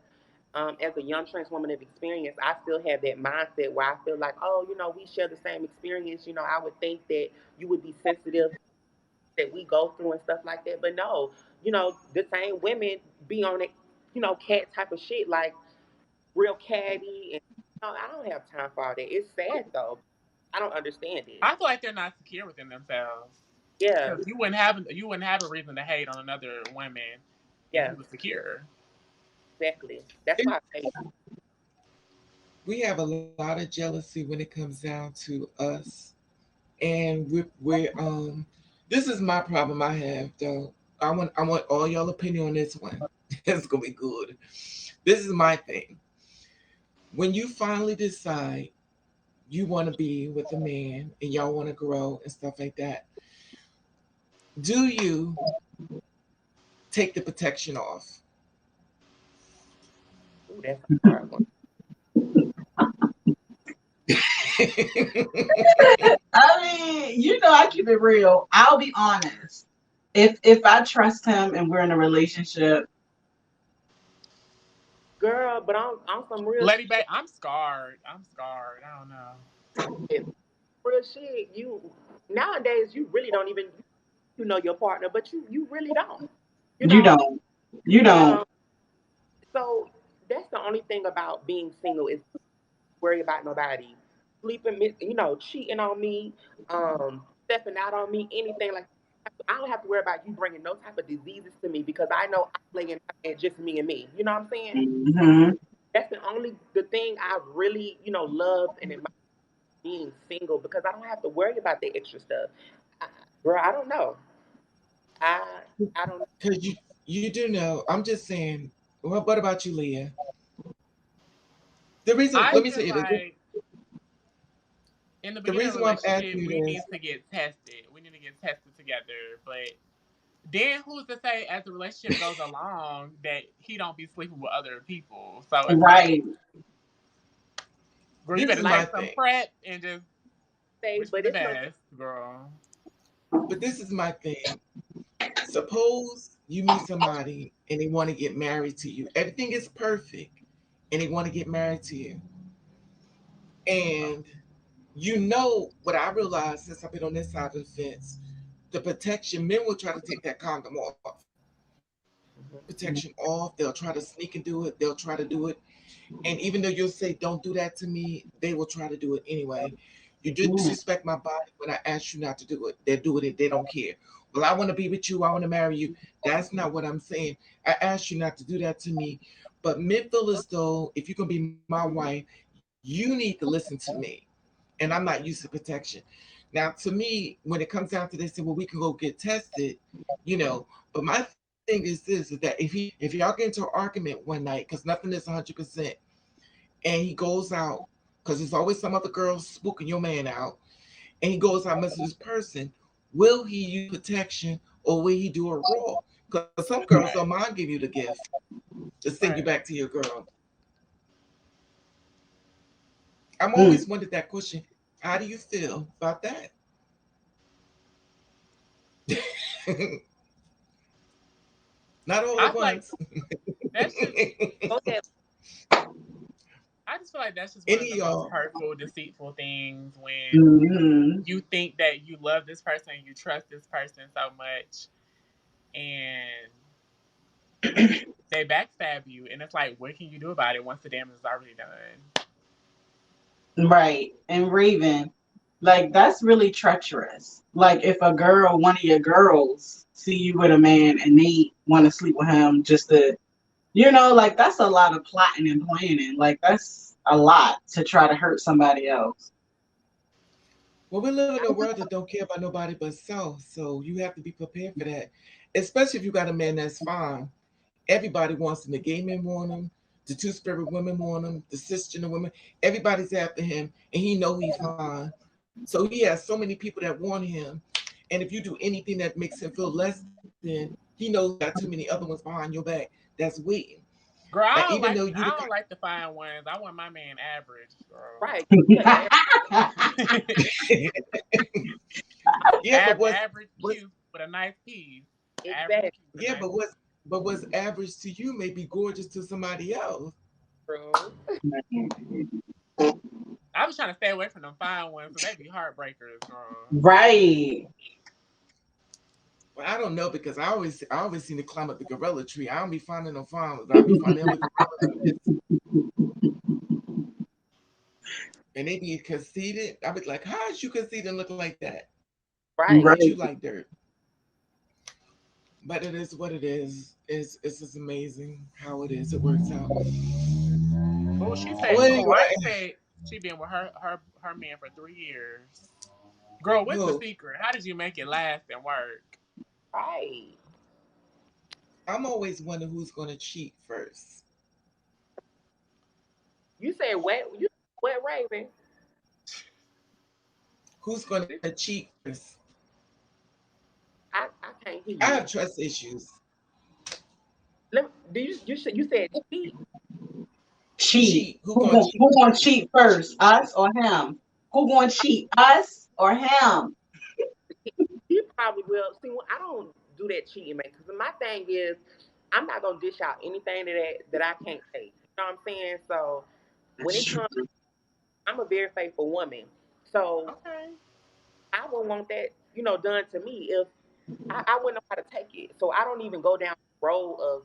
as a young trans woman of experience, I still have that mindset where I feel like, oh, we share the same experience. I would think that you would be sensitive that we go through and stuff like that. But no, the same women be on it, cat type of shit, like real catty. And I don't have time for all that. It's sad though. I don't understand it. I feel like they're not secure within themselves. Yeah, Because you wouldn't have a reason to hate on another woman if yeah, you were secure. exactly. That's It, why I say, we have a lot of jealousy when it comes down to us, and we're. This is my problem I have though. I want all y'all opinion on this one. It's gonna be good. This is my thing. When you finally decide you want to be with a man and y'all want to grow and stuff like that, do you take the protection off? ooh, that's a hard one. I mean, I keep it real. I'll be honest. If I trust him and we're in a relationship, Girl, but on some real Lady shit, Bay, I'm scarred. I'm scarred. I don't know. real shit, you nowadays you really don't even your partner, but you really don't. You you know, don't. You don't. um, so that's the only thing about being single is worry about nobody sleeping, cheating on me, stepping out on me, anything like that. I don't have to worry about you bringing no type of diseases to me because I know I'm laying down just me and me. You know what I'm saying? Hmm. That's the thing I really, love and admire being single because I don't have to worry about the extra stuff. I, Girl, I don't know. I I don't. Because you do know. I'm just saying. What about you, Leah? The reason. I Let me tell feel you this. like in the The beginning of a reason why I'm relationship, asking you we this. need to get tested. We need to get tested together. But then who's to say as the relationship goes along that he don't be sleeping with other people? So it's like, Right. girl, you This better is my take some thing. prep and just Say, wish for but the it's no. best, girl. But this is my thing. Suppose you meet somebody and they want to get married to you. Everything is perfect, and they want to get married to you. And you know what I realized since I've been on this side of the fence, the protection, men will try to take that condom off. Protection off. They'll try to sneak and do it. They'll try to do it. And even though you'll say, don't do that to me, they will try to do it anyway. You Mm. disrespect my body when I ask you not to do it. They're doing it. They don't care. Well, I want to be with you. I want to marry you. That's not what I'm saying. I asked you not to do that to me. But men feel as though if you're going to be my wife, you need to listen to me. And I'm not used to protection. Now, to me, when it comes down to this, say, well, we can go get tested, you know. But my thing is this: is that if y'all get into an argument one night, because nothing is 100%, and he goes out, because there's always some other girl spooking your man out, and he goes out messing with this person, will he use protection or will he do a raw? Because some girls don't mind give you the gift to send you Right. back to your girl. I'm Mm. always wondered that question. How do you feel about that? Not all I at feel like once. that's just Go ahead. I just feel like that's just one of Any the of most y'all? hurtful, deceitful things when Hmm. you think that you love this person, you trust this person so much, and they backstab you, and it's like, what can you do about it once the damage is already done? Right. And Raven, like that's really treacherous. Like if a girl, one of your girls, see you with a man and they want to sleep with him just to, like that's a lot of plotting and planning. Like that's a lot to try to hurt somebody else. Well, we live in a world that don't care about nobody but self, so you have to be prepared for that. Especially if you got a man that's fine. Everybody wants him. The gay men want him. The two spirit women want him. The cisgender women. Everybody's after him, and he know he's fine. So he has so many people that want him. And if you do anything that makes him feel less than, he knows he got too many other ones behind your back that's waiting. Girl, Like even though you the I don't like the fine ones. I want my man average, girl. Right. Yeah. yeah, but Average what's cute with a nice piece. Average Exactly. cute with a yeah, nice piece. but what's average to you may be gorgeous to somebody else. True. I was trying to stay away from them fine ones, so they be heartbreakers, girl. Right. Well, I don't know because I always seem to climb up the gorilla tree. I don't be finding no farmers. I be finding other gorillas and they be conceited. I be like, how is you conceited and look like that? Right. Ain't you Right. like dirt? But it is what it is. It's just amazing how it is. It works out. Oh, she said Well, Kawan anyway, said she been with her man for 3 years. Girl, what's the who secret? How did you make it last and work? Right. I'm always wondering who's going to cheat first. You said wet. You wet Raven. Who's going to cheat first? I can't hear I you. have trust issues. Do you said cheat? Cheat. Cheat. Who Who going to gon' cheat who gonna first? cheat first? Us or him? Who gonna cheat? Us or him? He probably will. See, I don't do that cheating, man. Because my thing is, I'm not gonna dish out anything that I can't take. You know what I'm saying? So when That's it true. comes, I'm a very faithful woman. So Okay. I wouldn't want that, done to me if I wouldn't know how to take it. So I don't even go down the road of,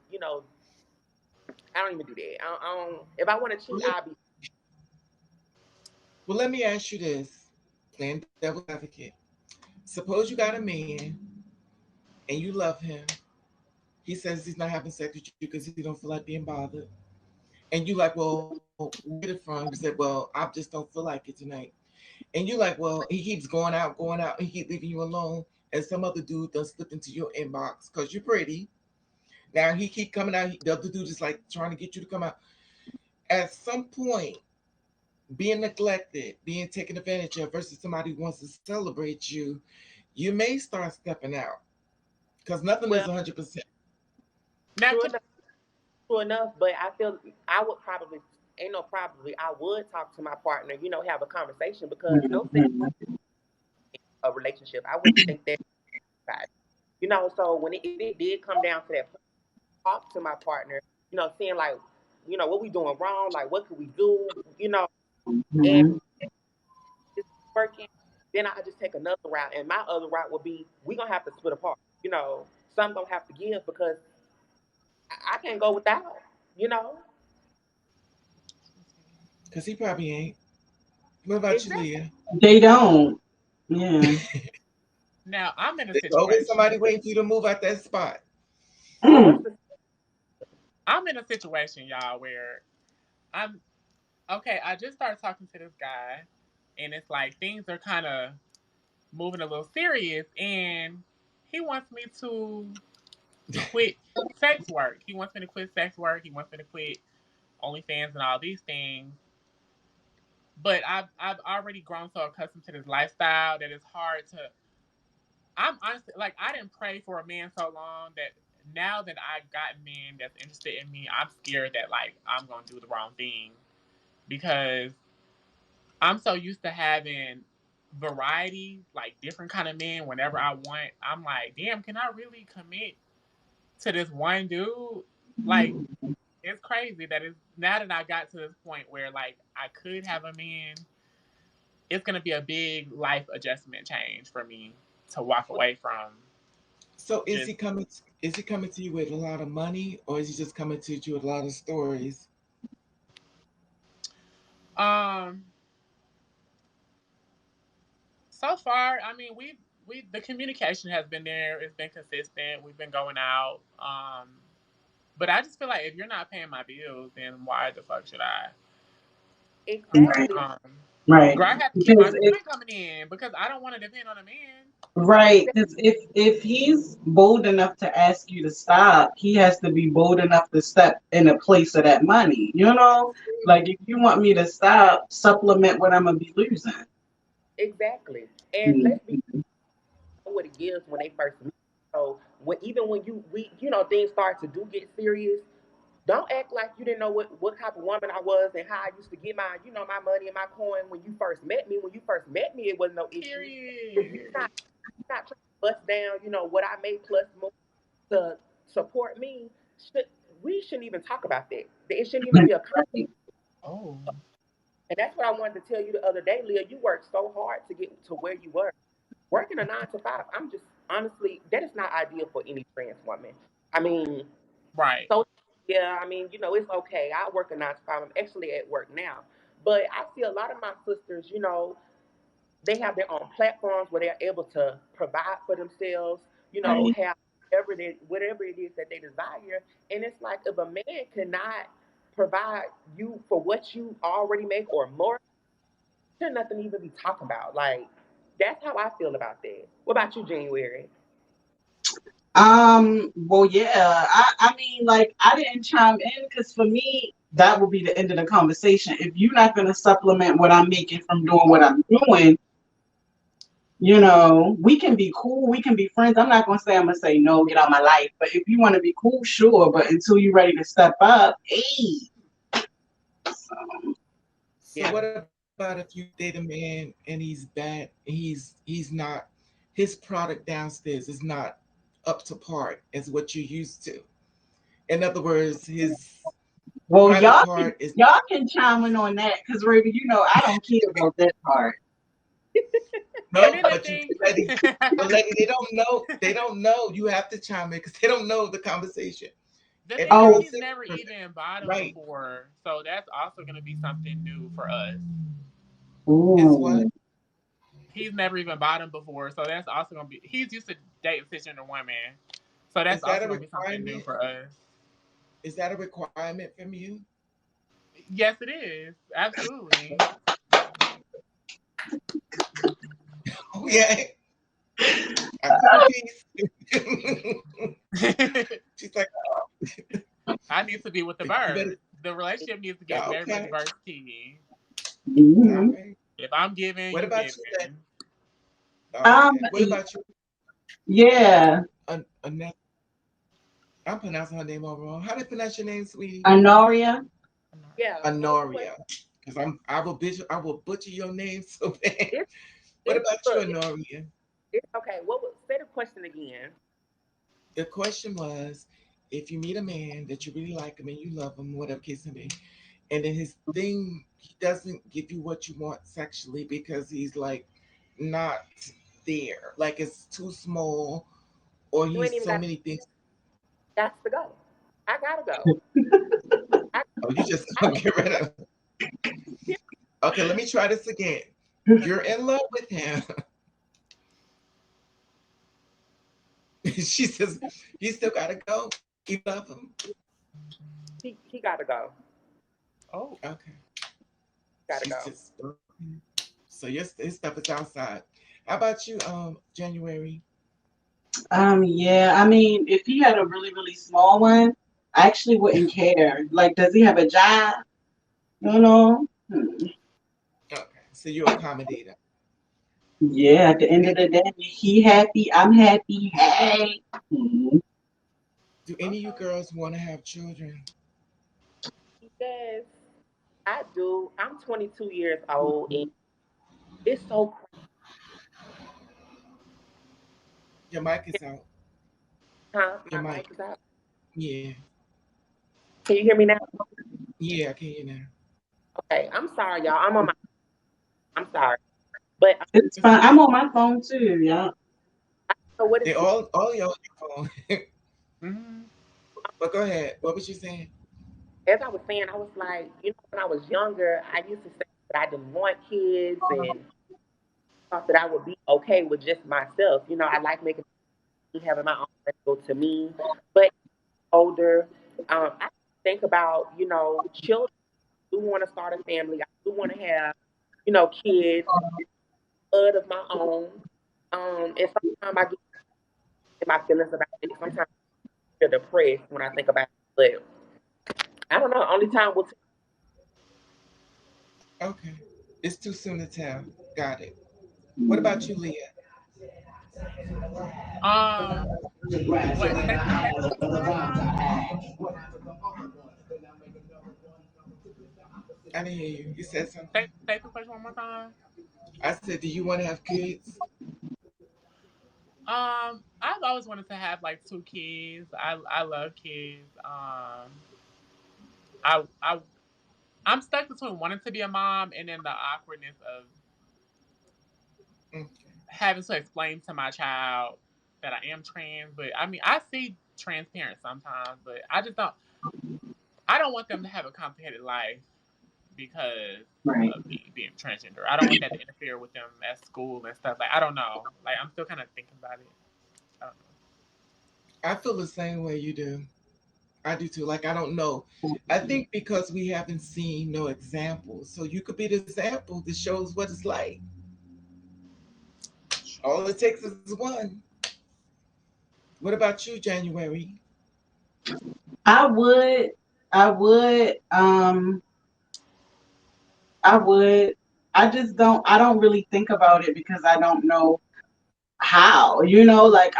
I don't even do that. I don't. If I want to cheat, Well, I'll be let me ask you this, playing devil's advocate. Suppose you got a man and you love him. He says he's not having sex with you because he don't feel like being bothered. And you like, well, where you get it from? He said, well, I just don't feel like it tonight. And you like, well, he keeps going out, he keep leaving you alone. And some other dude done slipped into your inbox because you're pretty. Now he keep coming out. The other dude is like trying to get you to come out. At some point, being neglected, being taken advantage of versus somebody who wants to celebrate you may start stepping out because nothing is Well, 100%. Now, true can enough, true enough. But I feel I would probably ain't no probably I would talk to my partner. Have a conversation because no sex Mhm. a relationship. I wouldn't think that. About it. So if it did come down to that, talk to my partner. Seeing like, what we doing wrong, like what could we do, and Mhm. it's working. Then I just take another route, and my other route would be we gonna have to split apart. Some gonna have to give because I can't go without. You know, Because he probably ain't. What about you, exactly. Leah? They don't. Yeah. now I'm in a There's always situation. somebody waiting for you to move out that spot. What's the I'm in a situation, y'all, where I'm okay. I just started talking to this guy, and it's like things are kind of moving a little serious, and he wants me to quit sex work. He wants me to quit sex work. He wants me to quit OnlyFans and all these things. But I've already grown so accustomed to this lifestyle that it's hard to. I'm honestly like I didn't pray for a man so long that now that I got men that's interested in me, I'm scared that like I'm gonna do the wrong thing because I'm so used to having variety, like different kind of men whenever I want. I'm like, damn, can I really commit to this one dude? Like, it's crazy that it's now that I got to this point where like I could have a man, it's gonna be a big life adjustment change for me to walk away from So just is he coming to you with a lot of money or is he just coming to you with a lot of stories? um so far, I mean we the communication has been there, it's been consistent, we've been going out. But I just feel like if you're not paying my bills, then why the fuck should I? Right. exactly? Um, Right. girl, I have to keep my Because if coin coming in because I don't want to depend on a man. right, Exactly. because if he's bold enough to ask you to stop, he has to be bold enough to step in a place of that money. Like if you want me to stop, supplement what I'm gonna be losing. Exactly. And Mhm. let's be what it gives when they first meet. So even when things start to do get serious, don't act like you didn't know what type of woman I was and how I used to get my money and my coin when you first met me. When you first met me, it wasn't no issue. If you're Period. not trying to bust down, what I made plus more to support me, should we shouldn't even talk about that. It shouldn't even be a conversation. Right. Oh, And that's what I wanted to tell you the other day, Leah. You worked so hard to get to where you were. Working a 9 to 5, I'm just honestly, that is not ideal for any trans woman. I mean, right. so yeah, I mean, it's okay. I work a 9 to 5. I'm actually at work now. But I see a lot of my sisters, they have their own platforms where they're able to provide for themselves, Right. have whatever it is that they desire. And it's like if a man cannot provide you for what you already make or more, should nothing even be talked about. Like that's how I feel about that. What about you, January? Well, yeah, I mean, like, I didn't chime in because for me, that would be the end of the conversation. If you're not going to supplement what I'm making from doing what I'm doing, we can be cool, we can be friends. I'm not going to say, I'm going to say, no, get out of my life. But if you want to be cool, sure. But until you're ready to step up, hey. So Yeah. what about if you date a man and he's bad, he's not, his product downstairs is not up to par as what you're used to. In other words, his Well, private y'all part can is y'all can chime in on that because, Raven, I don't care about that part. And no, then the but you thing, ladies, but ladies, they don't know. You have to chime in because they don't know the conversation. the Every thing is, girl Oh, is he's never different, even bottomed right? before, so that's also going to be something new for us. Is what? ooh. he's never even bought him before, so that's also gonna be. He's used to dating cisgender women, so that's Is that also a gonna be something new requirement? for us. Is that a requirement from you? Yes, it is absolutely. Okay. After the piece. She's like, I need to be with the you better. birds. The relationship needs to give very much Okay. birth to me. Mhm. All right. If I'm giving, What you about you then? giving. Um, Okay. What about you? yeah, Annette? I'm pronouncing her name all wrong. How do you pronounce your name, sweetie? Honoria. Yeah. Honoria. Because I will butcher your name so bad. It's, What it's, about you, look, Honoria? it's okay. Say the question again? The question was, if you meet a man that you really like him and you love him, whatever case may be, and then he doesn't give you what you want sexually because he's like not there, like it's too small, or You ain't he's even so got. many things. That's to go. I gotta go. I, Oh, you just I, gonna get rid of. Okay, let me try this again. You're in love with him. She says, you still gotta go. You love him. he gotta go. Oh, Okay. Gotta She's go. just so his stuff is outside. How about you, January? Yeah, I mean, if he had a really, really small one, I actually wouldn't care. Like, does he have a job? You know? Okay, so you accommodate him. Yeah, at the end of the day, he happy, I'm happy. Hey. Do any of you girls want to have children? Yes, I do. I'm 22 years old, and it's so Your mic is out. crazy. Huh? Your My mic mic. is out. Yeah. Can you hear me now? Yeah, I can hear you now. Okay. I'm sorry, y'all. I'm sorry, but It's It's fine. okay. I'm on my phone too, yeah. so what is They all y'all on your phone. mm-hmm. But go ahead. What was you saying? as I was saying, I was like, when I was younger, I used to say that I didn't want kids and thought that I would be okay with just myself. I like making having my own money go to me. But older, I think about, children. I do want to start a family. I do want to have, kids, blood of my own. And sometimes I get in my feelings about it. Sometimes I feel depressed when I think about it. But I don't know. Only time will tell. Okay. It's too soon to tell. Got it. What about you, Leah? Um, what? Say the question one more time. I didn't hear you. You said something. Say the question one more time. I said, do you want to have kids? I've always wanted to have like two kids. I love kids. I I'm stuck between wanting to be a mom and then the awkwardness of Okay. having to explain to my child that I am trans. But I mean, I see trans parents sometimes, but I just don't. I don't want them to have a complicated life because Right. of me being transgender. I don't want that to interfere with them at school and stuff. Like I don't know. Like I'm still kind of thinking about it. I don't I feel the same way you do. I do too. Like, I don't know. I think because we haven't seen no examples. So you could be the example that shows what it's like. All it takes is one. What about you, January? I would, I would, I would. I don't really think about it because I don't know how, like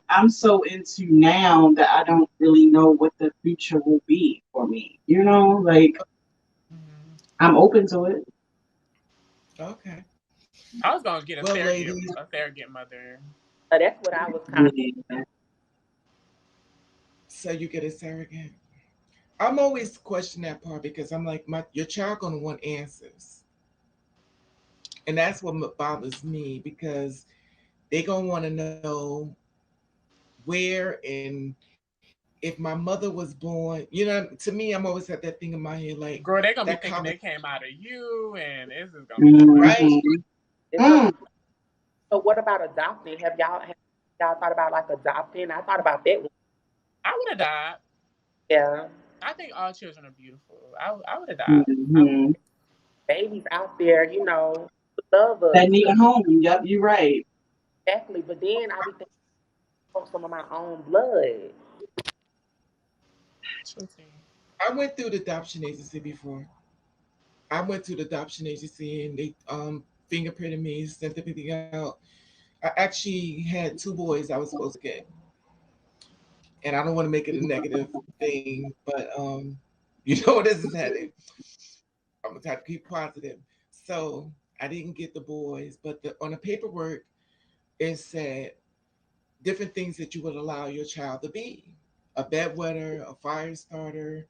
I'm so into now that I don't really know what the future will be for me, like know. I'm open to it. Okay. I was gonna get Well, ladies, a surrogate mother. That's what I was kind of. Yeah. so you get a surrogate. I'm always questioning that part because I'm like, your child gonna want answers, and that's what bothers me because they gonna want to know where and if my mother was born. To me, I'm always had that thing in my head, like Girl, they gonna be that thinking conversation, they came out of you, and this is gonna be Mhm. right? crazy. It's gonna Mm. be So what about adopting? Have y'all thought about like adopting? I thought about that one. I would adopt. Yeah. I think all children are beautiful. I would adopt. I would. Hmm. Babies out there, love us. That need a home. Yep, you're right. Exactly. But then I be thinking of some of my own blood. Shooting. I went through the adoption agency before. I went to the adoption agency and they fingerprinted me, sent everything out. I actually had two boys I was supposed to get, and I don't want to make it a negative thing, but you know what this is heading. I'm gonna try to keep positive. So I didn't get the boys, but on the paperwork it said different things that you would allow your child to be: a bedwetter, a fire starter,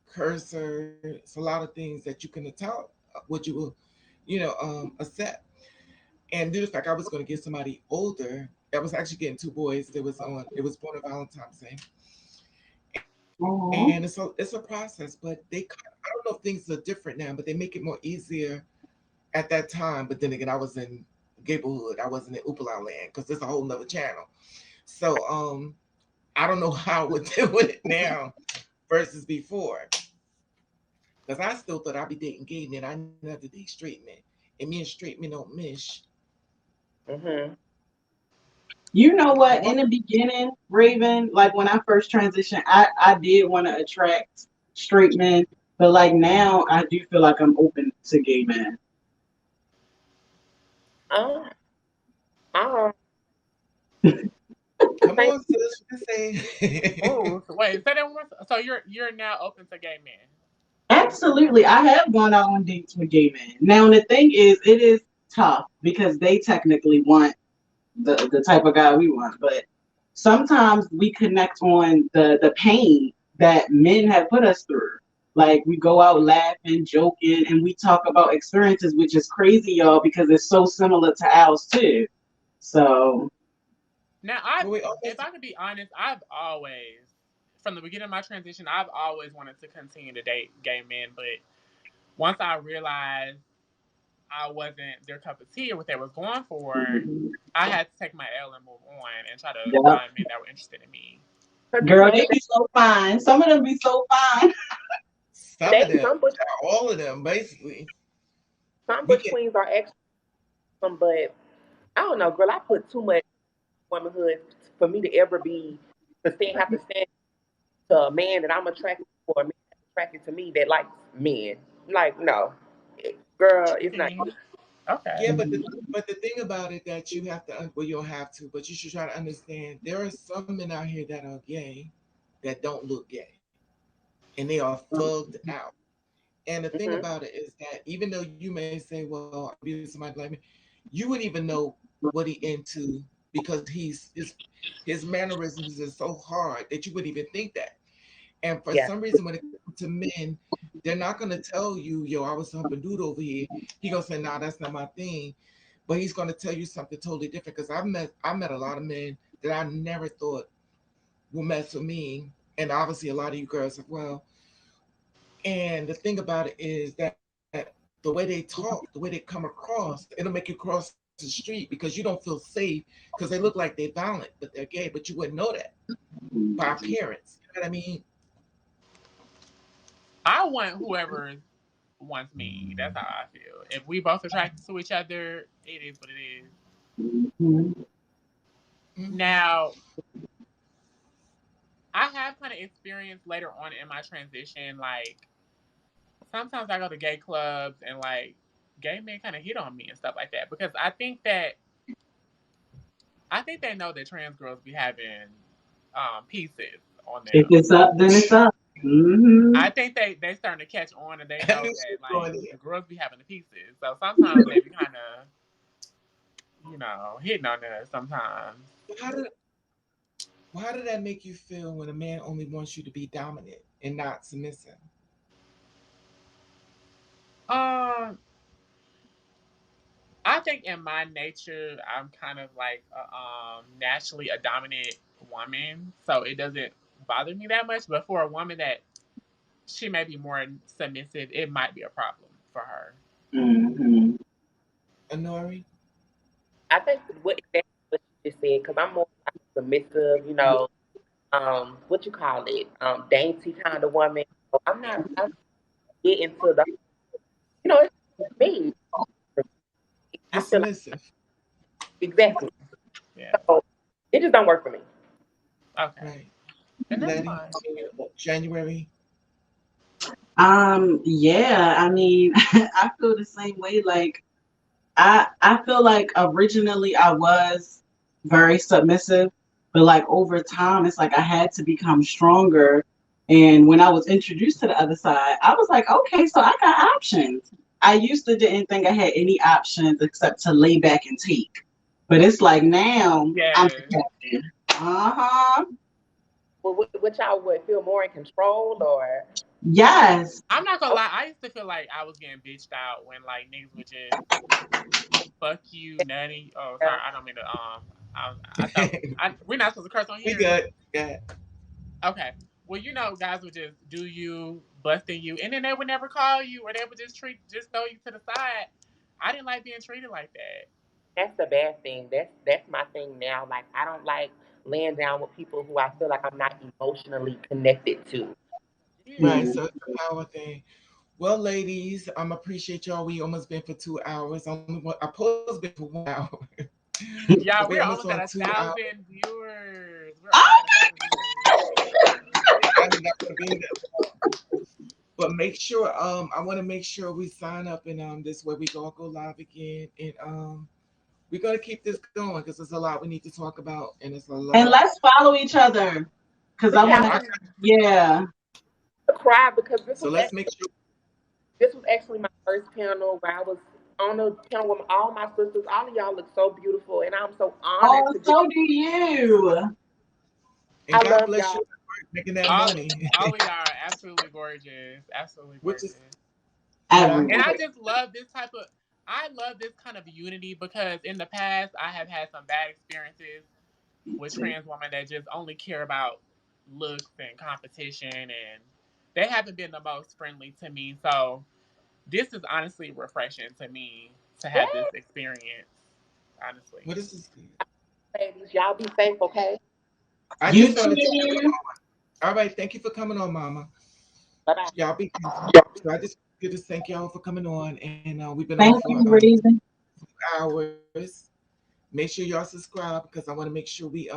cursor. It's a lot of things that you can tell what you will, accept. And due to the fact I was going to get somebody older, I was actually getting two boys. It was born on Valentine's Day, and Oh, it's a process. But I don't know if things are different now, but they make it more easier at that time. But then again, I was in Gablehood. I wasn't in Upala land because it's a whole nother channel. So I don't know how I would deal with it now versus before. Because I still thought I'd be dating gay men. I never date straight men. And me and straight men don't mish. Hmm. you know But what? In the beginning, Raven, like when I first transitioned, I did want to attract straight men, but like now, I do feel like I'm open to gay men. Um, I come think on, sis, what you say? Oh, so wait. Say that one more. So you're now open to gay men. Absolutely, I have gone out on dates with gay men. Now, the thing is, it is tough because they technically want the type of guy we want, but sometimes we connect on the pain that men have put us through. Like we go out laughing, joking, and we talk about experiences, which is crazy, y'all, because it's so similar to ours too. So, Now, But we if almost I could be honest, I've always, from the beginning of my transition, I've always wanted to continue to date gay men. But once I realized I wasn't their cup of tea or what they was going for, I had to take my L and move on and try to yeah, find men that were interested in me. because girl, they be so fine. Some of them be so fine. some of they them, all of them, basically. some We butch get queens are actually some, but I don't know, girl. I put too much womanhood for me to ever be have to stand to a man that I'm attracted to, or a man that's attracted to me that likes men. Like, no, girl, it's not. Okay. Okay. yeah, but the thing about it that you have to well, you don't have to, but you should try to understand there are some men out here that are gay that don't look gay, and they are thugged out. And the thing Hmm. about it is that even though you may say, "Well, I be with somebody like me," you wouldn't even know what he into because his mannerisms is so hard that you wouldn't even think that. And for Yeah. some reason, when it comes to men, they're not gonna tell you, "Yo, I was humping dude over here." He gonna say, "Nah, that's not my thing," but he's gonna tell you something totally different. Because I met a lot of men that I never thought would mess with me, and obviously a lot of you girls as well. And the thing about it is that the way they talk, the way they come across, it'll make you cross the street because you don't feel safe because they look like they're violent, but they're gay, but you wouldn't know that by appearance. You know what I mean? I want whoever wants me. That's how I feel. If we both attracted to each other, it is what it is. Mhm. Mm-hmm. Now, I have kind of experienced later on in my transition, like sometimes I go to gay clubs and like gay men kind of hit on me and stuff like that because I think they know that trans girls be having pieces on If them. it's up, then it's up. Hmm. I think they starting to catch on and they I know knew she was that like going the there. girls be having the pieces. So sometimes they be kind of hitting on us sometimes. Well, how did that make you feel when a man only wants you to be dominant and not submissive? Um, I think in my nature, I'm kind of like naturally a dominant woman, so it doesn't bother me that much. But for a woman that she may be more submissive, it might be a problem for her. Hmm. Honori? I think exactly what you just said, because I'm more like submissive, what you call it, dainty kind of woman. So I'm get into the, it's me. You're I feel like submissive. exactly. Yeah. So it just don't work for me. Okay. Right. And that's Letty, fine. January. Yeah, I mean, I feel the same way. Like I feel like originally I was very submissive, but like over time it's like I had to become stronger. And when I was introduced to the other side, I was like, okay, so I got options. I used to didn't think I had any options except to lay back and take. But it's like now I'm the Yes. captain. Uh-huh. Well, which I would feel more in control, or Yes. I'm not gonna okay, lie. I used to feel like I was getting bitched out when like niggas would just fuck you, nutty. Oh, sorry. I don't mean to. I thought we're not supposed to curse on We here. good. Yeah. Okay. Well, guys would just do you, busting you, and then they would never call you, or they would just throw you to the side. I didn't like being treated like that. that's the bad thing. That's my thing now. Like I don't like laying down with people who I feel like I'm not emotionally connected to. Right. Yeah. Mhm. So it's a power thing. Well, ladies, appreciate y'all. We almost been for 2 hours. I supposed to be for 1 hour, Yeah, but we we're almost almost at on a 2 hours. thousand viewers. We're almost Ah! at 1,000 viewers. I'm not gonna be there. But make sure, I want to make sure we sign up, and this way we can all go live again, and we're gonna keep this going because there's a lot we need to talk about, and it's a And lot. let's follow each other. Cause I Yeah, wanna I I want got yeah. to cry because so let's make sure. this was actually my first panel where I was on the panel with all my sisters. All of y'all look so beautiful, and I'm so honored Oh, to just. so do you. And I God love bless you y'all. for making that All money, all of y'all are absolutely gorgeous. Absolutely which is gorgeous. I'm And Everyone. I gonna. just love I love this kind of unity because in the past I have had some bad experiences with trans women that just only care about looks and competition, and they haven't been the most friendly to me. So this is honestly refreshing to me to Yeah, have this experience. Honestly. What is this? ladies, y'all be safe, okay? I You just saw the chat. too. All right, thank you for coming on, Mama. Bye bye. Y'all be careful. So I just thank y'all for coming on, and we've been on Thank for you, Raven. 2 hours. Make sure y'all subscribe because I want to make sure we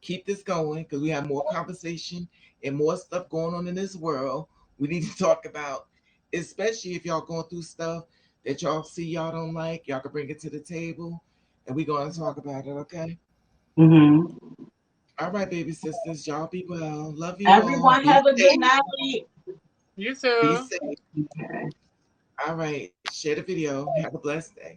keep this going because we have more conversation and more stuff going on in this world we need to talk about, especially if y'all going through stuff that y'all see y'all don't like. Y'all can bring it to the table, and we're going to talk about it. Okay. Hmm. All right, baby sisters. Y'all be well. Love you all. Everyone Be have a good safe. night. You Be too. safe. Okay. All right. Share the video. Have a blessed day.